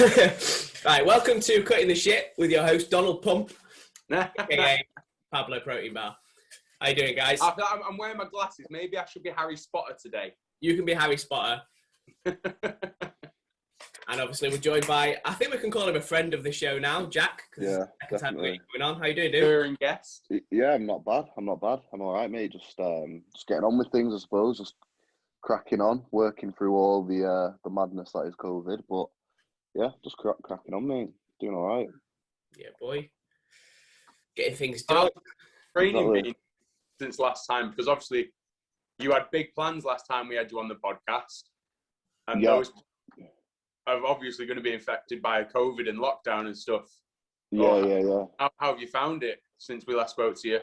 Right, welcome to Cutting the Shit with your host Donald Pump, aka I'm Pablo Protein Bar. How you doing, guys? wearing my glasses. Maybe I should be Harry Spotter today. You can be Harry Spotter, and obviously we're joined by, I think we can call him a friend of the show now, Jack. Yeah, definitely. Going on. How you doing, dude? Recurring guest. Yeah, I'm not bad. I'm all right, mate. Just getting on with things, I suppose. Just cracking on, working through all the madness that is COVID. But yeah, just cracking on, mate. Doing all right. Yeah, boy. Getting things done. Training been since last time, because obviously you had big plans last time we had you on the podcast, and those are obviously going to be infected by COVID and lockdown and stuff. Yeah. How have you found it since we last spoke to you?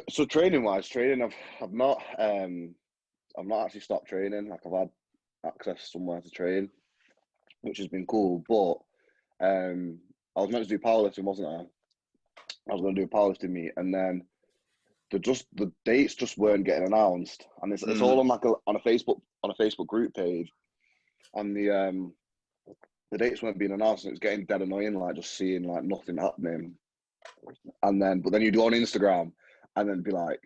So training, I've not actually stopped training. Like, I've had access somewhere to train, which has been cool. But I was meant to do powerlifting, wasn't I? I was going to do a powerlifting meet, and then the dates just weren't getting announced, and it's all on on a Facebook group page, and the dates weren't being announced, and it was getting dead annoying, like just seeing like nothing happening. But then you do on Instagram, and then be like,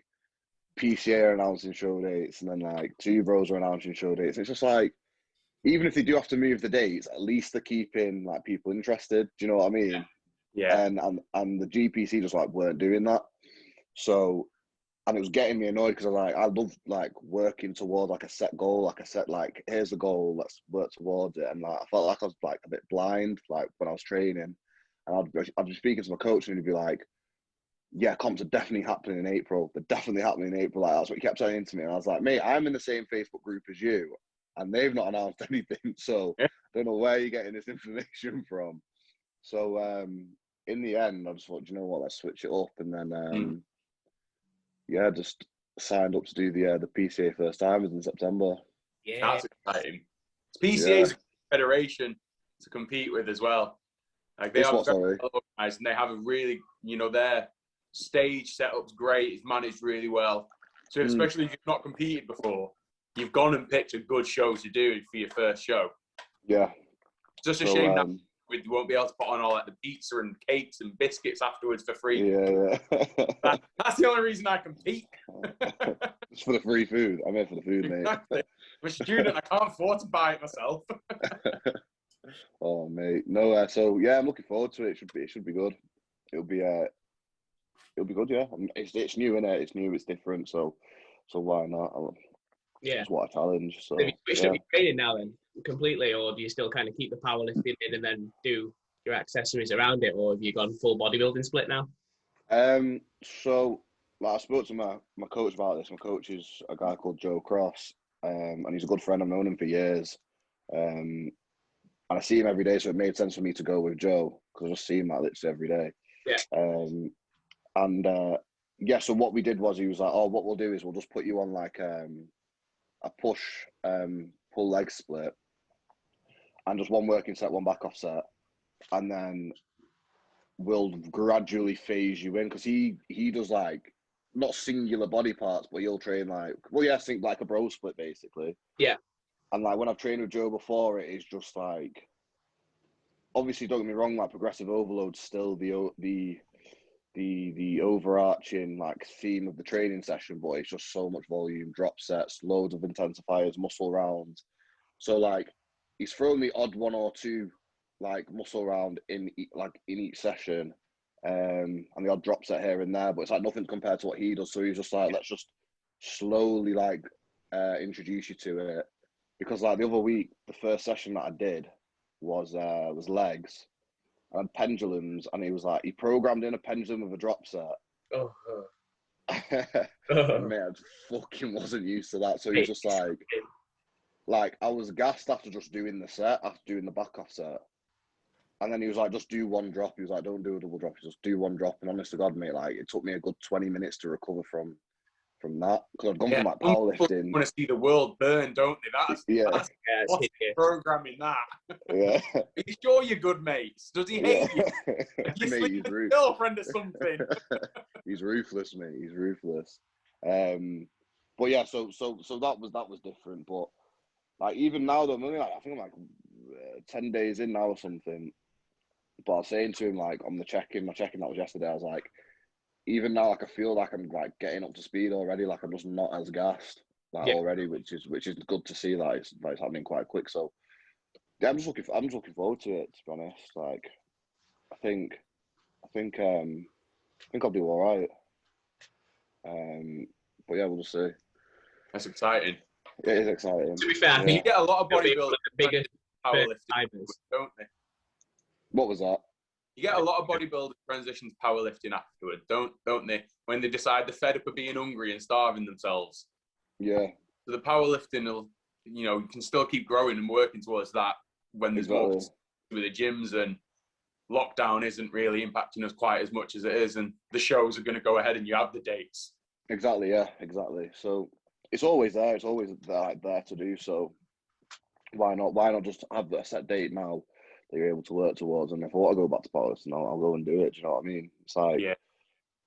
PCA are announcing show dates, and then like Two Bros are announcing show dates. It's just like, even if they do have to move the dates, at least they're keeping like people interested. Do you know what I mean? Yeah. And the GPC just like weren't doing that. So, and it was getting me annoyed, because I love like working towards like a set goal, like here's the goal, let's work towards it. And like I felt like I was like a bit blind, like when I was training, and I'd be speaking to my coach, and he'd be like, yeah, comps are definitely happening in April. They're definitely happening in April. Like, that's what he kept saying to me. And I was like, mate, I'm in the same Facebook group as you, and they've not announced anything. So I don't know where you're getting this information from. So in the end, I just thought, you know what, let's switch it up. And then, just signed up to do the PCA first timers in September. Yeah. That's exciting. PCA's federation to compete with as well. Like, they are very well organized, and they have a really, their stage setup's great. It's managed really well. So especially if you've not competed before, you've gone and picked a good show to do for your first show. Yeah. Just a shame that we won't be able to put on all like the pizza and cakes and biscuits afterwards for free. Yeah. That's the only reason I compete. It's for the free food. I'm here for the food, mate. Exactly. I'm a student. I can't afford to buy it myself. Oh, mate. No, so yeah, I'm looking forward to it. It should be good. It'll be good. Yeah, it's new, innit? It's new. It's different. So why not? Yeah. It's what a challenge. So have you switched up your training now then, completely, or do you still kind of keep the powerlifting in and then do your accessories around it, or have you gone full bodybuilding split now? So like, I spoke to my coach about this. My coach is a guy called Joe Cross, and he's a good friend. I've known him for years. And I see him every day, so it made sense for me to go with Joe, because I just see him like literally every day. Yeah. So what we did was, he was like, oh, what we'll do is we'll just put you on like a push pull leg split, and just one working set, one back off set, and then we'll gradually phase you in, because he does like not singular body parts, but he'll train like, think like a bro split basically. Yeah. And like when I've trained with Joe before, it is just like, obviously don't get me wrong, like progressive overload's still the overarching like theme of the training session, but it's just so much volume, drop sets, loads of intensifiers, muscle rounds. So like he's thrown the odd one or two like muscle round in each session, and the odd drop set here and there, but it's like nothing compared to what he does. So he's just like, let's just slowly like introduce you to it. Because like the other week, the first session that I did was legs and pendulums, and he was like, he programmed in a pendulum with a drop set. And mate, I fucking wasn't used to that. So he was just like I was gassed after just doing the set, after doing the back off set. And then he was like, just do one drop. He was like, don't do a double drop, just do one drop. And honest to God, mate, like it took me a good 20 minutes to recover from that, because I'd gone from like powerlifting. Want to see the world burn, don't they? That's what's programming that. Yeah. Are you sure you're good mates? Does he hate you? You Mate, sleep with a girlfriend or something? He's ruthless, mate. He's ruthless. But yeah, so that was different. But like even now though, I'm only like, I think I'm like 10 days in now or something. But I was saying to him, like, on my check-in that was yesterday, I was like, even now, like, I feel like I'm like getting up to speed already. Like, I'm just not as gassed like already, which is good to see that it's happening quite quick. So yeah, I'm just looking forward to it. To be honest, like, I think I'll do all right. But yeah, we'll just see. That's exciting. It is exciting. To be fair, I think You get a lot of bodybuilders, biggest powerlifting, don't they? What was that? You get a lot of bodybuilders transition to powerlifting afterward, don't they? When they decide they're fed up of being hungry and starving themselves. Yeah. So the powerlifting will, you can still keep growing and working towards that when there's more with the gyms, and lockdown isn't really impacting us quite as much as it is, and the shows are going to go ahead and you have the dates. Exactly. Yeah. Exactly. So it's always there. It's always there to do. So why not just have a set date now that you're able to work towards? And if I want to go back to powerlifting, I'll go and do it. Do you know what I mean? It's like,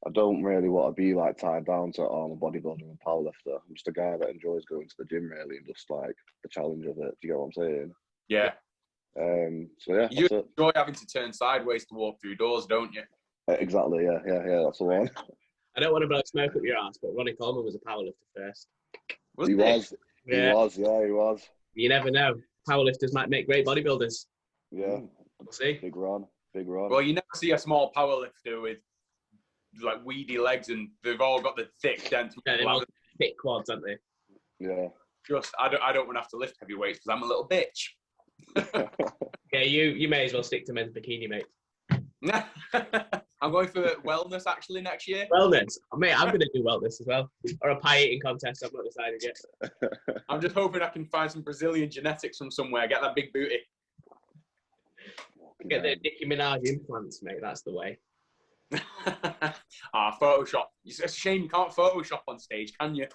I don't really want to be like tied down to, I'm a bodybuilder and a powerlifter. I'm just a guy that enjoys going to the gym really, and just like the challenge of it. Do you get what I'm saying? Yeah. So yeah, you enjoy having to turn sideways to walk through doors, don't you? Exactly. Yeah. That's the one. I don't want to blow smoke up your ass, but Ronnie Coleman was a powerlifter first. He was. Yeah, he was. You never know. Powerlifters might make great bodybuilders. Yeah. We'll see. Big run. Well, you never see a small powerlifter with like weedy legs, and they've all got the thick, dense. Yeah, they've all got thick quads, haven't they? Yeah. I don't want to have to lift heavy weights because I'm a little bitch. Yeah, you may as well stick to men's bikini, mate. I'm going for wellness actually next year. Wellness? Mate, I'm going to do wellness as well. Or a pie eating contest, I've not decided yet. I'm just hoping I can find some Brazilian genetics from somewhere, get that big booty. Get the Nicki Minaj implants, mate, that's the way. Photoshop. It's a shame you can't Photoshop on stage, can you?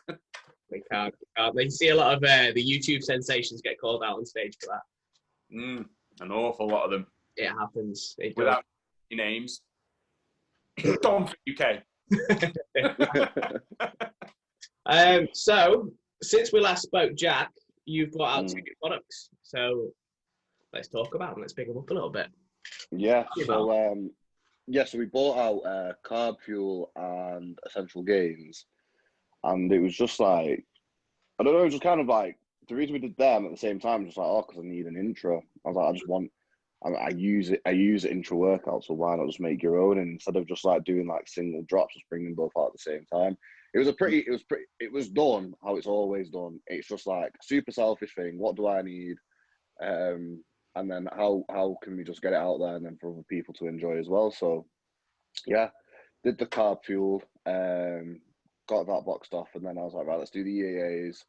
We can't. You see a lot of the YouTube sensations get called out on stage for that. An awful lot of them. It happens. Without names. Don't UK. So, since we last spoke, Jack, you've brought out 2 new products. So, let's talk about them. Let's pick them up a little bit. Yeah. So, so we bought out Carb Fuel and Essential Gains, and it was just like, I don't know, it was just kind of like, the reason we did them at the same time was just like, because I need an intro. I was like, I use intro workout, so why not just make your own? And instead of just like doing like single drops, just bring them both out at the same time. It was done how it's always done. It's just like a super selfish thing. What do I need? And then how can we just get it out there and then for other people to enjoy as well? So yeah, did the Carb Fuel, got that boxed off, and then I was like, right, let's do the EAAs.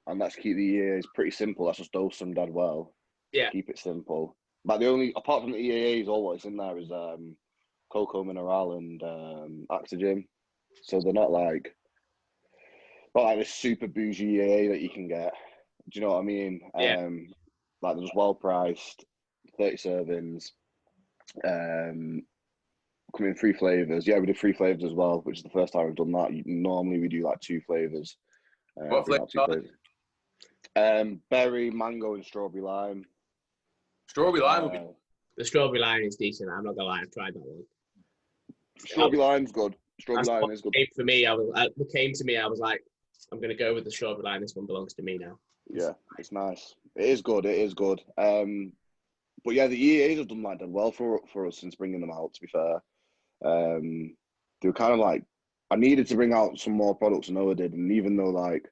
And let's keep the EAAs pretty simple. Let's just dose them dead well. Yeah. Keep it simple. But the only, apart from the EAAs, all what's in there is Cocoa Mineral and Oxygen. So they're not like this super bougie EAA that you can get. Do you know what I mean? Yeah. Like they're just well priced, 30 servings. Come in 3 flavors. Yeah, we did 3 flavors as well, which is the first time we've done that. Normally we do like 2 flavors. What flavors? Berry, mango, and strawberry lime. Strawberry lime will be. The strawberry lime is decent. I'm not gonna lie, I've tried that one. Strawberry lime's good. Strawberry lime is good. For me, I was like, I'm gonna go with the strawberry lime. This one belongs to me now. Yeah, it's nice. It is good. But yeah, the EAs have done well for us since bringing them out. To be fair, they were kind of like, I needed to bring out some more products, and Noah did. And even though like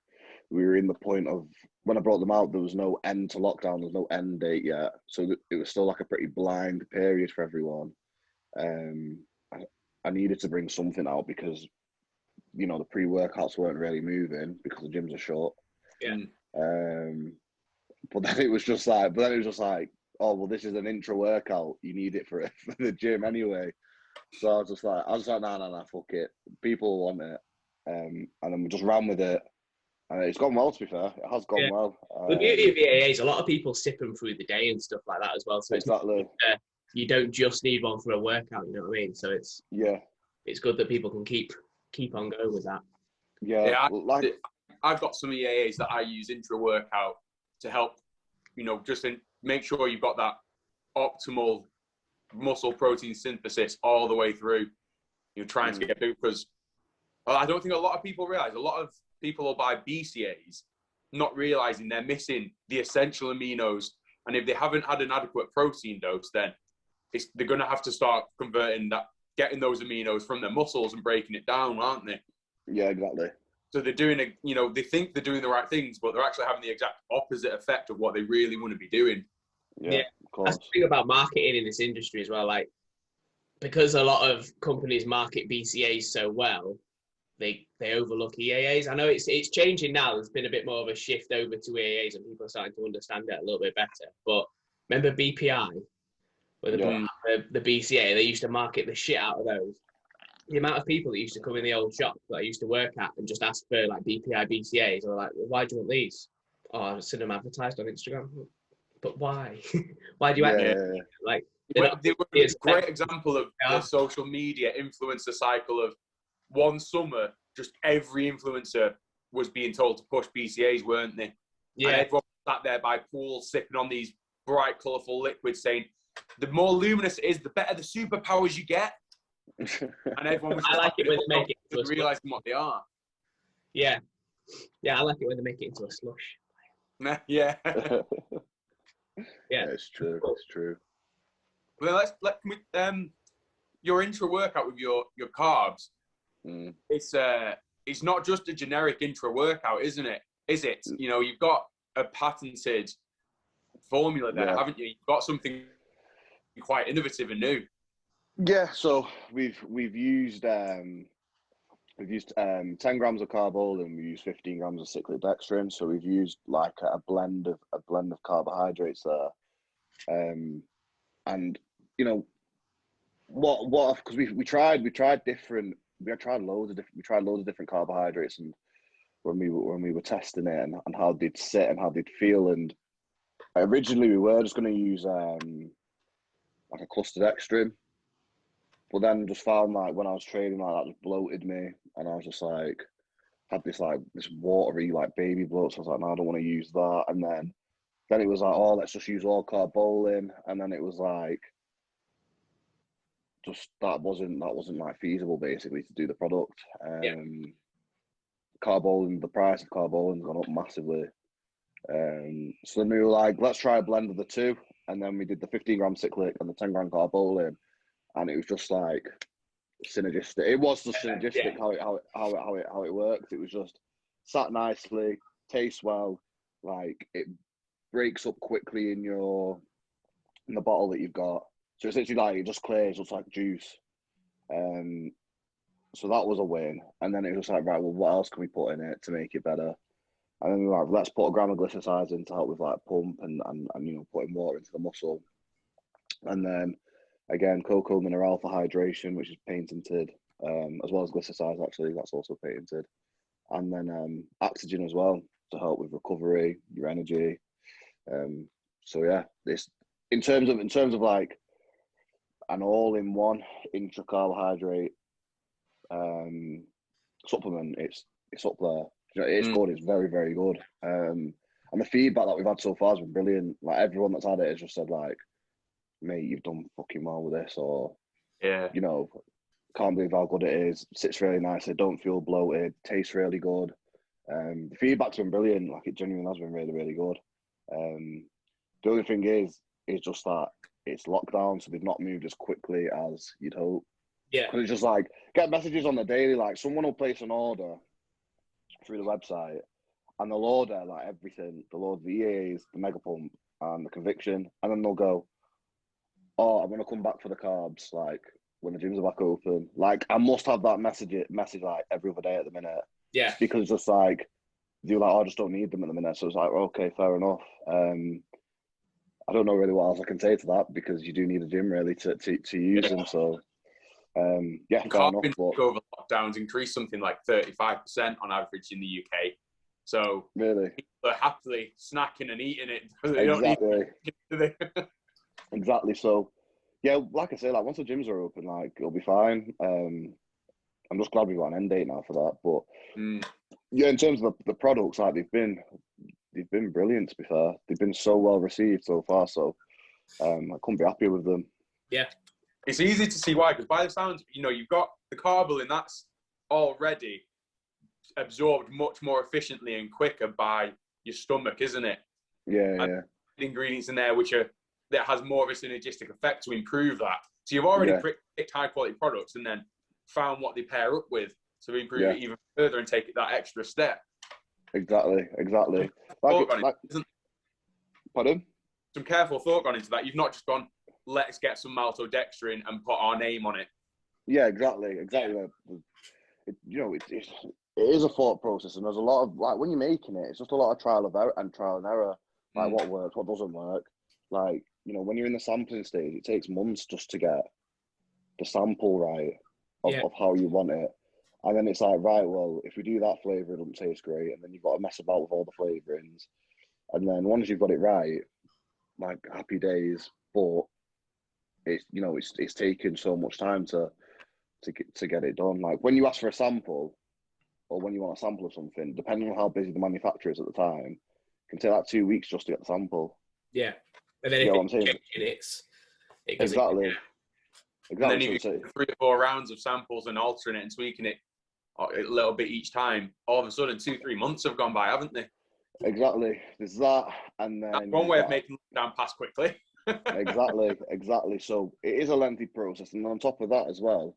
we were in the point of when I brought them out, there was no end to lockdown. There's no end date yet, so it was still like a pretty blind period for everyone. I needed to bring something out because the pre-workouts weren't really moving because the gyms are short. Yeah. But then it was just like, oh well, this is an intro workout. You need it for the gym anyway. So I was just like, nah, fuck it. People want it, and then we just ran with it. And it's gone well, to be fair. It has gone well. The beauty of EAA is a lot of people sip them through the day and stuff like that as well. So exactly. You don't just need one for a workout, you know what I mean? So it's good that people can keep on going with that. Yeah, I've got some EAAs that I use intra workout to help just make sure you've got that optimal muscle protein synthesis all the way through. You're trying to get through, because I don't think a lot of people realize, a lot of people will buy BCAAs not realizing they're missing the essential aminos, and if they haven't had an adequate protein dose, then they're going to have to start getting those aminos from their muscles and breaking it down, aren't they? Yeah, exactly. So they're doing they think they're doing the right things, but they're actually having the exact opposite effect of what they really want to be doing. Yeah, of course. That's the thing about marketing in this industry as well. Like, because a lot of companies market BCAAs so well, they overlook EAAs. I know it's changing now. There's been a bit more of a shift over to EAAs, and people are starting to understand it a little bit better. But remember BPI, where the BCAA, they used to market the shit out of those. The amount of people that used to come in the old shop that I used to work at and just ask for like BPI BCAAs, or like, well, why do you want these? Oh, I've seen them advertised on Instagram. But why? Why do you like? They were a great example of the social media influencer cycle of one summer. Just every influencer was being told to push BCAAs, weren't they? Yeah. And everyone sat there by pools sipping on these bright, colourful liquids, saying, "The more luminous it is, the better the superpowers you get." And everyone was I like it when they make it into realizing what they are. Yeah, I like it when they make it into a slush. Yeah. Yeah, it's true. It's true. Well, your intra workout with your carbs. It's not just a generic intra workout, isn't it? Is it? You've got a patented formula there, haven't you? You've got something quite innovative and new. Yeah, so we've used 10 grams of carbol, and we used 15 grams of cyclic dextrin. So we've used like a blend of carbohydrates there, and what because we tried loads of different carbohydrates, and when we were testing it and how they'd sit and how they'd feel, and originally we were just going to use like a cluster dextrin. But then just found like when I was training, like that just bloated me, and I was just like had this watery like baby bloat. So I was like, no, I don't want to use that. And then it was like, oh, let's just use all carb bowling. And then it was like just that wasn't like feasible basically to do the product. Carb bowling, the price of carb bowling's gone up massively. So then we were like, let's try a blend of the two, and then we did the 15 gram cyclic and the 10 gram carb bowling. And it was just like synergistic. It was just synergistic how it worked. It was just sat nicely, tastes well, like it breaks up quickly in the bottle that you've got. So essentially, like it just clears, looks like juice. So that was a win. And then it was just like, right, well, what else can we put in it to make it better? And then we were like, let's put a gram of glycosides in to help with like pump and putting water into the muscle. And then again, cocoa mineral for hydration, which is patented, as well as glycosides, actually, that's also patented. And then oxygen as well to help with recovery, your energy. So yeah, this in terms of like an all-in-one intra-carbohydrate supplement, it's up there. It's good. It's very, very good. And the feedback that we've had so far has been brilliant. Like everyone that's had it has just said like, mate, you've done fucking well with this, or can't believe how good it is. Sits really nicely, don't feel bloated, tastes really good. The feedback's been brilliant. Like it genuinely has been really, really good. The only thing is just that it's lockdown, so they've not moved as quickly as you'd hope. Yeah, because it's just like get messages on the daily. Like someone will place an order through the website, and they'll order like everything. They'll order the EAs, the Mega Pump, and the Conviction, and then they'll go, oh, I'm going to come back for the carbs, like, when the gyms are back open. Like, I must have that message, like, every other day at the minute. Yeah. Because it's just, like, you're like, oh, I just don't need them at the minute. So it's like, okay, fair enough. I don't know really what else I can say to that, because you do need a gym, really, to use them. So, yeah, fair enough. But over lockdowns increased something like 35% on average in the UK. So, really? People are happily snacking and eating it. Exactly. Exactly. So, yeah, like I say, like once the gyms are open, like it'll be fine. I'm just glad we've got an end date now for that. But yeah, in terms of the products, like they've been they've been brilliant. To be fair, they've been so well received so far. So I couldn't be happier with them. Yeah, it's easy to see why, because by the sounds, you've got the carbolin that's already absorbed much more efficiently and quicker by your stomach, isn't it? Yeah. The ingredients in there that has more of a synergistic effect to improve that. So you've already picked high quality products and then found what they pair up with to improve it even further and take it that extra step. Exactly. Pardon? Some careful thought gone into that. You've not just gone, let's get some maltodextrin and put our name on it. Yeah, exactly. It is a thought process, and there's a lot of when you're making it, it's just a lot of trial and error. Like what works, what doesn't work. Like when you're in the sampling stage, it takes months just to get the sample right of how you want it, and then it's like, right, well, if we do that flavor, it doesn't taste great, and then you've got to mess about with all the flavorings, and then once you've got it right, like happy days. But it's taken so much time to get it done. Like when you ask for a sample, or when you want a sample of something, depending on how busy the manufacturer is at the time, it can take like 2 weeks just to get the sample. Yeah, and then what I'm saying? Exactly. And then you do 3 or 4 rounds of samples and altering it and tweaking it a little bit each time. All of a sudden, 2-3 months have gone by, haven't they? Exactly. There's that, and then that's one way of making it down pass quickly. Exactly. So it is a lengthy process, and on top of that as well,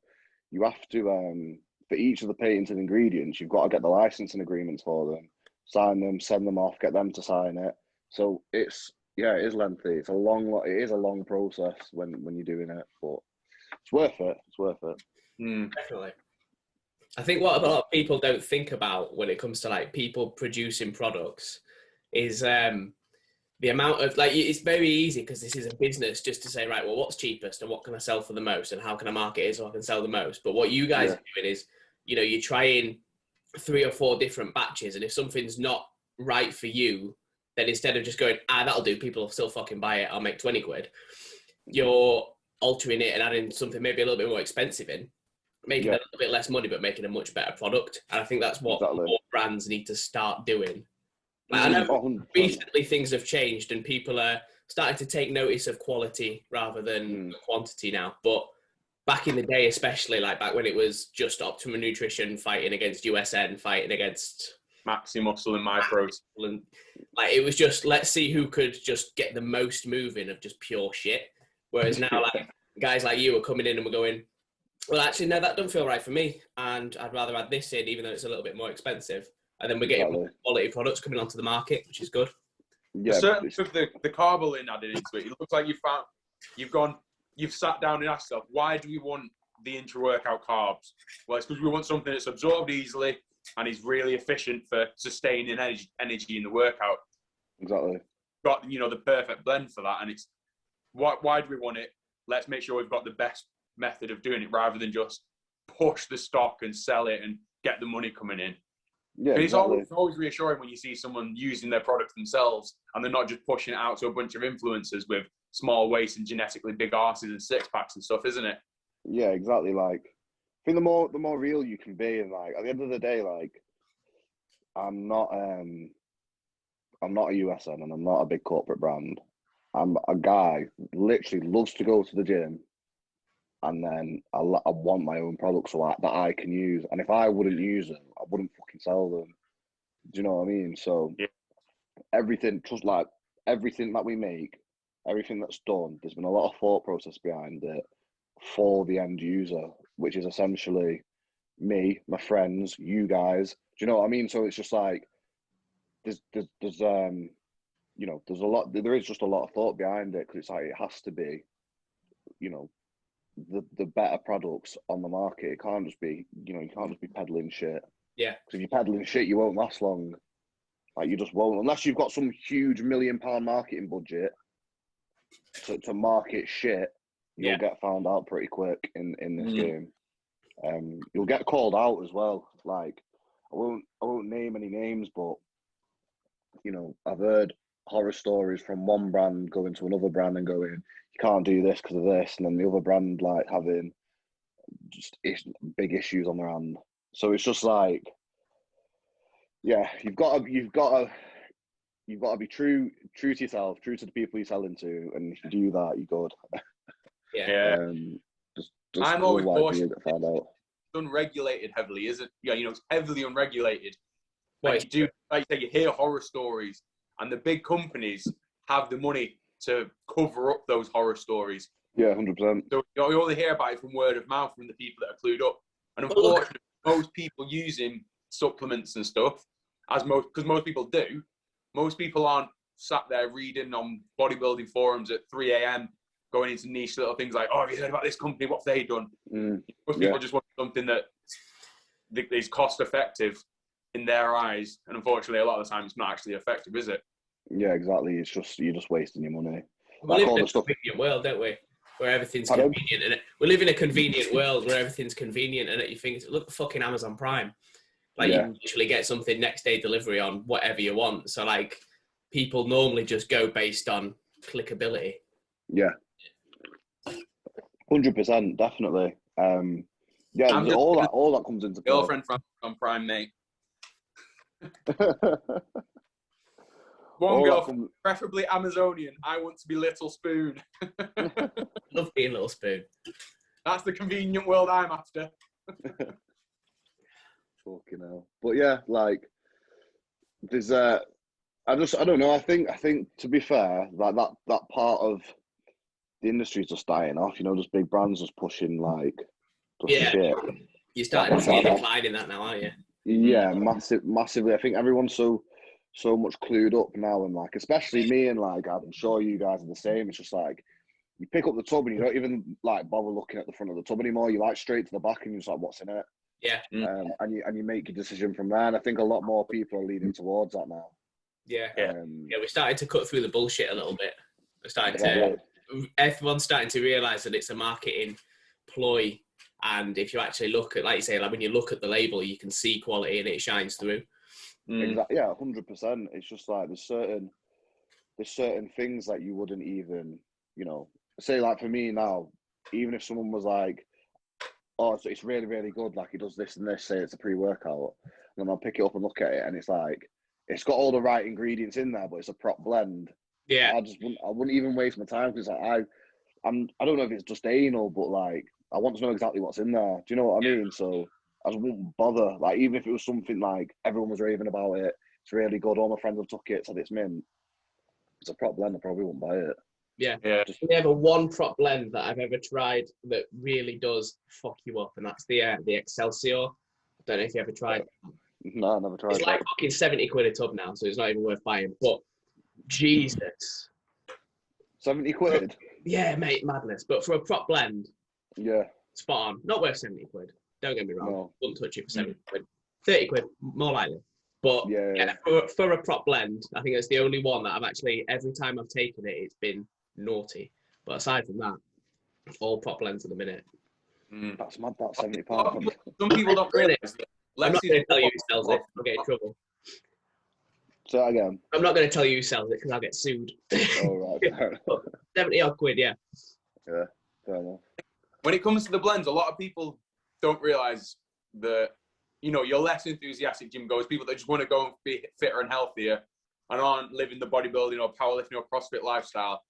you have to for each of the patented ingredients, you've got to get the licensing agreements for them, sign them, send them off, get them to sign it. So it is lengthy. It is a long process when you're doing it, but it's worth it. Definitely. I think what a lot of people don't think about when it comes to like people producing products is the amount of it's very easy because this is a business just to say, right, well, what's cheapest and what can I sell for the most and how can I market it so I can sell the most. But what you guys are doing is, you're trying 3 or 4 different batches, and if something's not right for you, then instead of just going, that'll do, people will still fucking buy it, I'll make 20 quid, you're altering it and adding something maybe a little bit more expensive in, making a little bit less money, but making a much better product. And I think that's what more brands need to start doing. I know recently things have changed and people are starting to take notice of quality rather than quantity now. But back in the day, especially like back when it was just Optimum Nutrition fighting against USN, fighting against Maxi Muscle and MyPro, and like it was just, let's see who could just get the most moving of just pure shit. Whereas now, like guys like you are coming in and we're going, well, actually, no, that doesn't feel right for me, and I'd rather add this in, even though it's a little bit more expensive. And then we're getting more quality products coming onto the market, which is good. Yeah, certainly with the carbolin added into it, it looks like you've sat down and asked yourself, why do we want the intra-workout carbs? Well, it's because we want something that's absorbed easily and is really efficient for sustaining energy in the workout. Exactly. Got the perfect blend for that, and it's why do we want it? Let's make sure we've got the best method of doing it rather than just push the stock and sell it and get the money coming in. Yeah, exactly. It's always reassuring when you see someone using their product themselves and they're not just pushing it out to a bunch of influencers with small waists and genetically big arses and 6-packs and stuff, isn't it? Yeah, exactly. Like, I think the more real you can be, and like at the end of the day, like I'm not a USN and I'm not a big corporate brand. I'm a guy literally loves to go to the gym, and then I want my own products that I can use. And if I wouldn't use them, I wouldn't fucking sell them. Do you know what I mean? So everything that we make, everything that's done, there's been a lot of thought process behind it for the end user, which is essentially me, my friends, you guys. Do you know what I mean? So it's just like there is just a lot of thought behind it, because it's like it has to be, the better products on the market. It can't just be, you can't just be peddling shit. Yeah. Because if you're peddling shit, you won't last long. Like, you just won't, unless you've got some huge £1 million marketing budget to market shit. You'll get found out pretty quick in this game. You'll get called out as well. Like, I won't name any names, but I've heard horror stories from one brand going to another brand and going, you can't do this because of this, and then the other brand like having just big issues on their hand. So it's just like, you've got to you've got to be true to yourself, true to the people you're selling to, and if you do that, you're good. Yeah. Just I'm always cautious. Find out. It's unregulated heavily, isn't? Yeah, you know, it's heavily unregulated. Right. Like you you hear horror stories, and the big companies have the money to cover up those horror stories. Yeah, 100%. So you only hear about it from word of mouth from the people that are clued up. And unfortunately, most people using supplements and stuff, because most people do, most people aren't sat there reading on bodybuilding forums at 3 a.m. going into niche little things like, oh, have you heard about this company? What have they done? Most people just want something that is cost effective in their eyes. And unfortunately, a lot of the time, it's not actually effective, is it? Yeah, exactly. It's just, you're just wasting your money. We live in a convenient world, don't we? Where everything's convenient. And we live in a convenient world where everything's convenient and at your fingertips. Look at fucking Amazon Prime. Like, you can literally get something next day delivery on whatever you want. So, like, people normally just go based on clickability. Yeah. 100%, definitely. Yeah, all that comes into play. Girlfriend from Prime, mate. One girl, preferably Amazonian. I want to be Little Spoon. Love being Little Spoon. That's the convenient world I'm after. Fucking hell. But yeah, like, there's I don't know. I think to be fair, like that part of the industry is just dying off. You know, just big brands just pushing like shit. You're starting to see a decline in that now, aren't you? Yeah, massively. I think everyone's so much clued up now, and like, especially me, and like, I'm sure you guys are the same. It's just like, you pick up the tub and you don't even like bother looking at the front of the tub anymore. You like straight to the back and you're just like, what's in it? Yeah. And you make your decision from there. And I think a lot more people are leading towards that now. Yeah. We're starting to cut through the bullshit a little bit. Everyone's starting to realise that it's a marketing ploy. And if you actually look at, like you say, like when you look at the label, you can see quality and it shines through. Exactly. Yeah, 100%. It's just like there's certain things that you wouldn't even, you know, say, like for me now, even if someone was like, oh, it's really, really good, like it does this and this, say it's a pre-workout, and then I'll pick it up and look at it, and it's like, it's got all the right ingredients in there, but it's a prop blend. Yeah. I wouldn't even waste my time, because like, I don't know if it's just anal, but like, I want to know exactly what's in there. Do you know what I mean? So I just wouldn't bother. Like, even if it was something like everyone was raving about it, it's really good, all my friends have took it, said it's mint, it's a prop blend, I probably wouldn't buy it. Yeah. We have one prop blend that I've ever tried that really does fuck you up, and that's the Excelsior. I don't know if you ever tried. No, I never tried. It's like fucking 70 quid a tub now, so it's not even worth buying. But Jesus, 70 quid. Yeah, mate, madness. But for a prop blend, yeah, spot on. Not worth 70 quid. Don't get me wrong. No. Wouldn't touch it for 70 quid. 30 quid, more likely. But yeah, for a prop blend, I think it's the only one that I've actually, every time I've taken it, it's been naughty. But aside from that, all prop blends at the minute. That's mad, that's £70. Some people don't realise that. I'm not going to tell you who sells it. I'll get in trouble. Say that again. I'm not going to tell you who sells it because I'll get sued. Oh, right. 70 odd quid, yeah. Yeah, fair enough. When it comes to the blends, a lot of people don't realise that, you know, you're less enthusiastic gym goers, people that just want to go and be fitter and healthier and aren't living the bodybuilding or powerlifting or CrossFit lifestyle.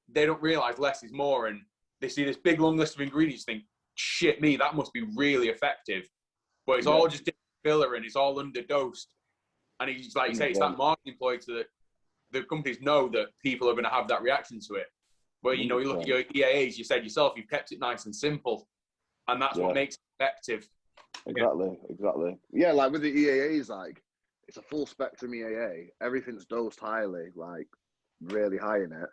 They don't realise less is more, and they see this big long list of ingredients, think, shit me, that must be really effective. But it's all just filler and it's all underdosed. And it's like you say, it's that marketing ploy to that the companies know that people are going to have that reaction to it. But, you know, you look at your EAAs, you said yourself, you've kept it nice and simple. And that's what makes it effective. Exactly. Yeah, like with the EAAs, like, it's a full spectrum EAA. Everything's dosed highly, like, really high in it.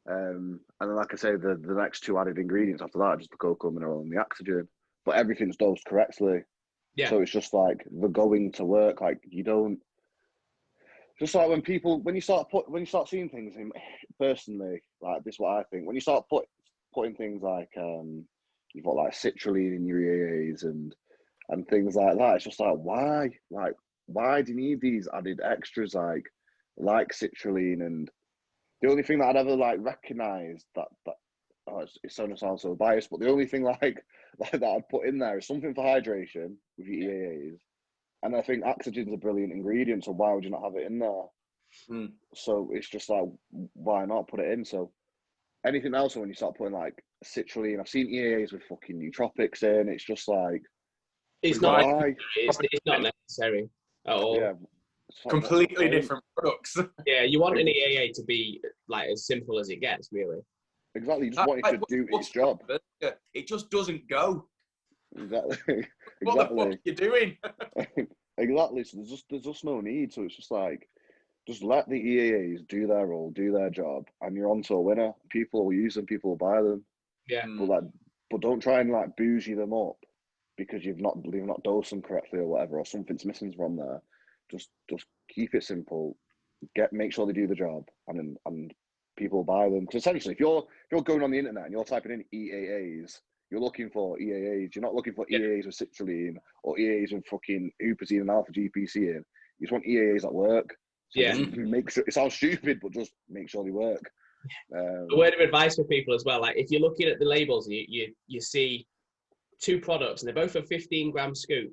And then, like I say, the next two added ingredients after that are just the cocoa mineral and the oxygen. But everything's dosed correctly. Yeah. So it's just like the going to work. Like, you don't. Just like when you start seeing things in, personally, like this is what I think. When you start putting things like you've got like citrulline in your EAAs and things like that, it's just like, why? Like, why do you need these added extras like citrulline? And the only thing that I'd ever like recognized that it's so sounds so biased, but the only thing like that I'd put in there is something for hydration with your EAAs. And I think oxygen's a brilliant ingredient, so why would you not have it in there? So it's just like, why not put it in? So anything else when you start putting like citrulline, I've seen EAAs with fucking nootropics in. It's just like, it's not necessary at all. Yeah, completely different products. Yeah, you want an EAA to be like as simple as it gets, really. Exactly, you just want it to do its job. It just doesn't go. Exactly. What the fuck are you doing? Exactly. So there's just no need. So it's just like, just let the EAAs do their role, do their job, and you're on to a winner. People will use them, people will buy them. Yeah. But don't try and like bougie them up because you've not dosed them correctly or whatever, or something's missing from there. Just keep it simple. Make sure they do the job, and people buy them. Because essentially, if you're going on the internet and you're typing in EAAs, you're looking for EAAs. You're not looking for EAAs with citrulline or EAAs with fucking huperzine and alpha GPC in. You just want EAAs that work. So make sure, it sounds stupid, but just make sure they work. A word of advice for people as well, like if you're looking at the labels and you see two products and they're both a 15-gram scoop,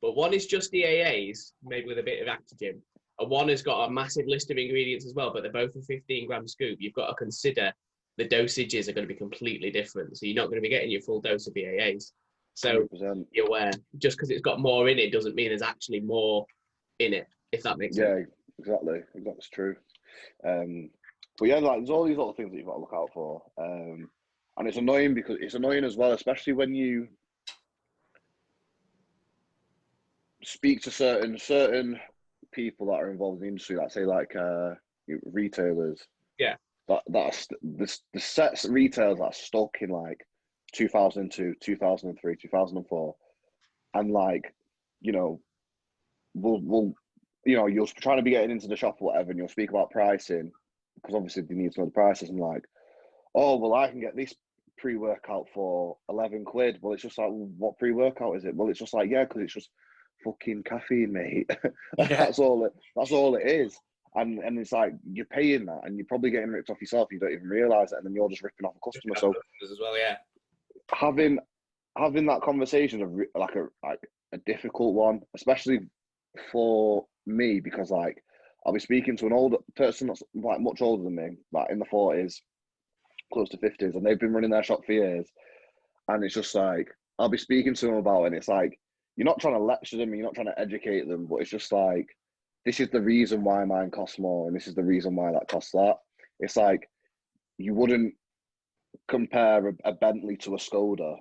but one is just EAAs made with a bit of Actigen, and one has got a massive list of ingredients as well, but they're both a 15-gram scoop, you've got to consider the dosages are going to be completely different. So you're not going to be getting your full dose of EAAs. So 100%. You're aware, just because it's got more in it doesn't mean there's actually more in it, if that makes sense. Yeah, exactly. That's true. But yeah, like there's all these little things that you've got to look out for. And it's annoying because it's annoying as well, especially when you speak to certain people that are involved in the industry, that say like retailers. Yeah. That's the sets retailers that are stuck in like 2002, 2003, 2004, and like, you know, we'll you know, you're trying to be getting into the shop or whatever, and you'll speak about pricing because obviously they need to know the prices. And like, oh well, I can get this pre-workout for 11 quid. Well, it's just like, well, what pre-workout is it? Well, it's just like, yeah, because it's just fucking caffeine, mate. That's all it is. And it's like, you're paying that and you're probably getting ripped off yourself. You don't even realise it, and then you're just ripping off a customer. So as well, yeah. Having that conversation is like a difficult one, especially for me, because like I'll be speaking to an older person that's like much older than me, like in the 40s, close to 50s, and they've been running their shop for years. And it's just like, I'll be speaking to them about it, and it's like, you're not trying to lecture them, you're not trying to educate them, but it's just like, this is the reason why mine costs more, and this is the reason why that costs that. It's like, you wouldn't compare a Bentley to a Skoda,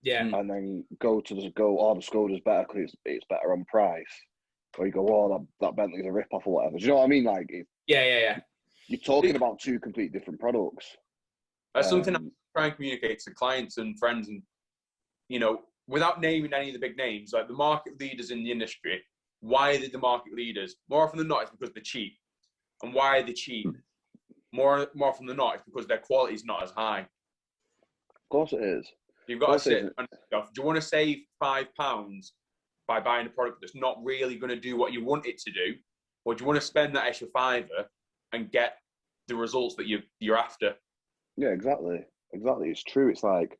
and then go, oh, the Skoda's better because it's better on price, or you go, oh, that Bentley's a rip-off or whatever. Do you know what I mean? Like, yeah. You're talking about two completely different products. That's something I try and communicate to clients and friends, and you know, without naming any of the big names, like the market leaders in the industry. Why are they the market leaders? More often than not, it's because they're cheap. And why are they cheap? More often than not, it's because their quality is not as high. Of course it is. You've got to sit and do you want to save £5 by buying a product that's not really going to do what you want it to do, or do you want to spend that extra £5 and get the results that you're after? Yeah, exactly. It's true. It's like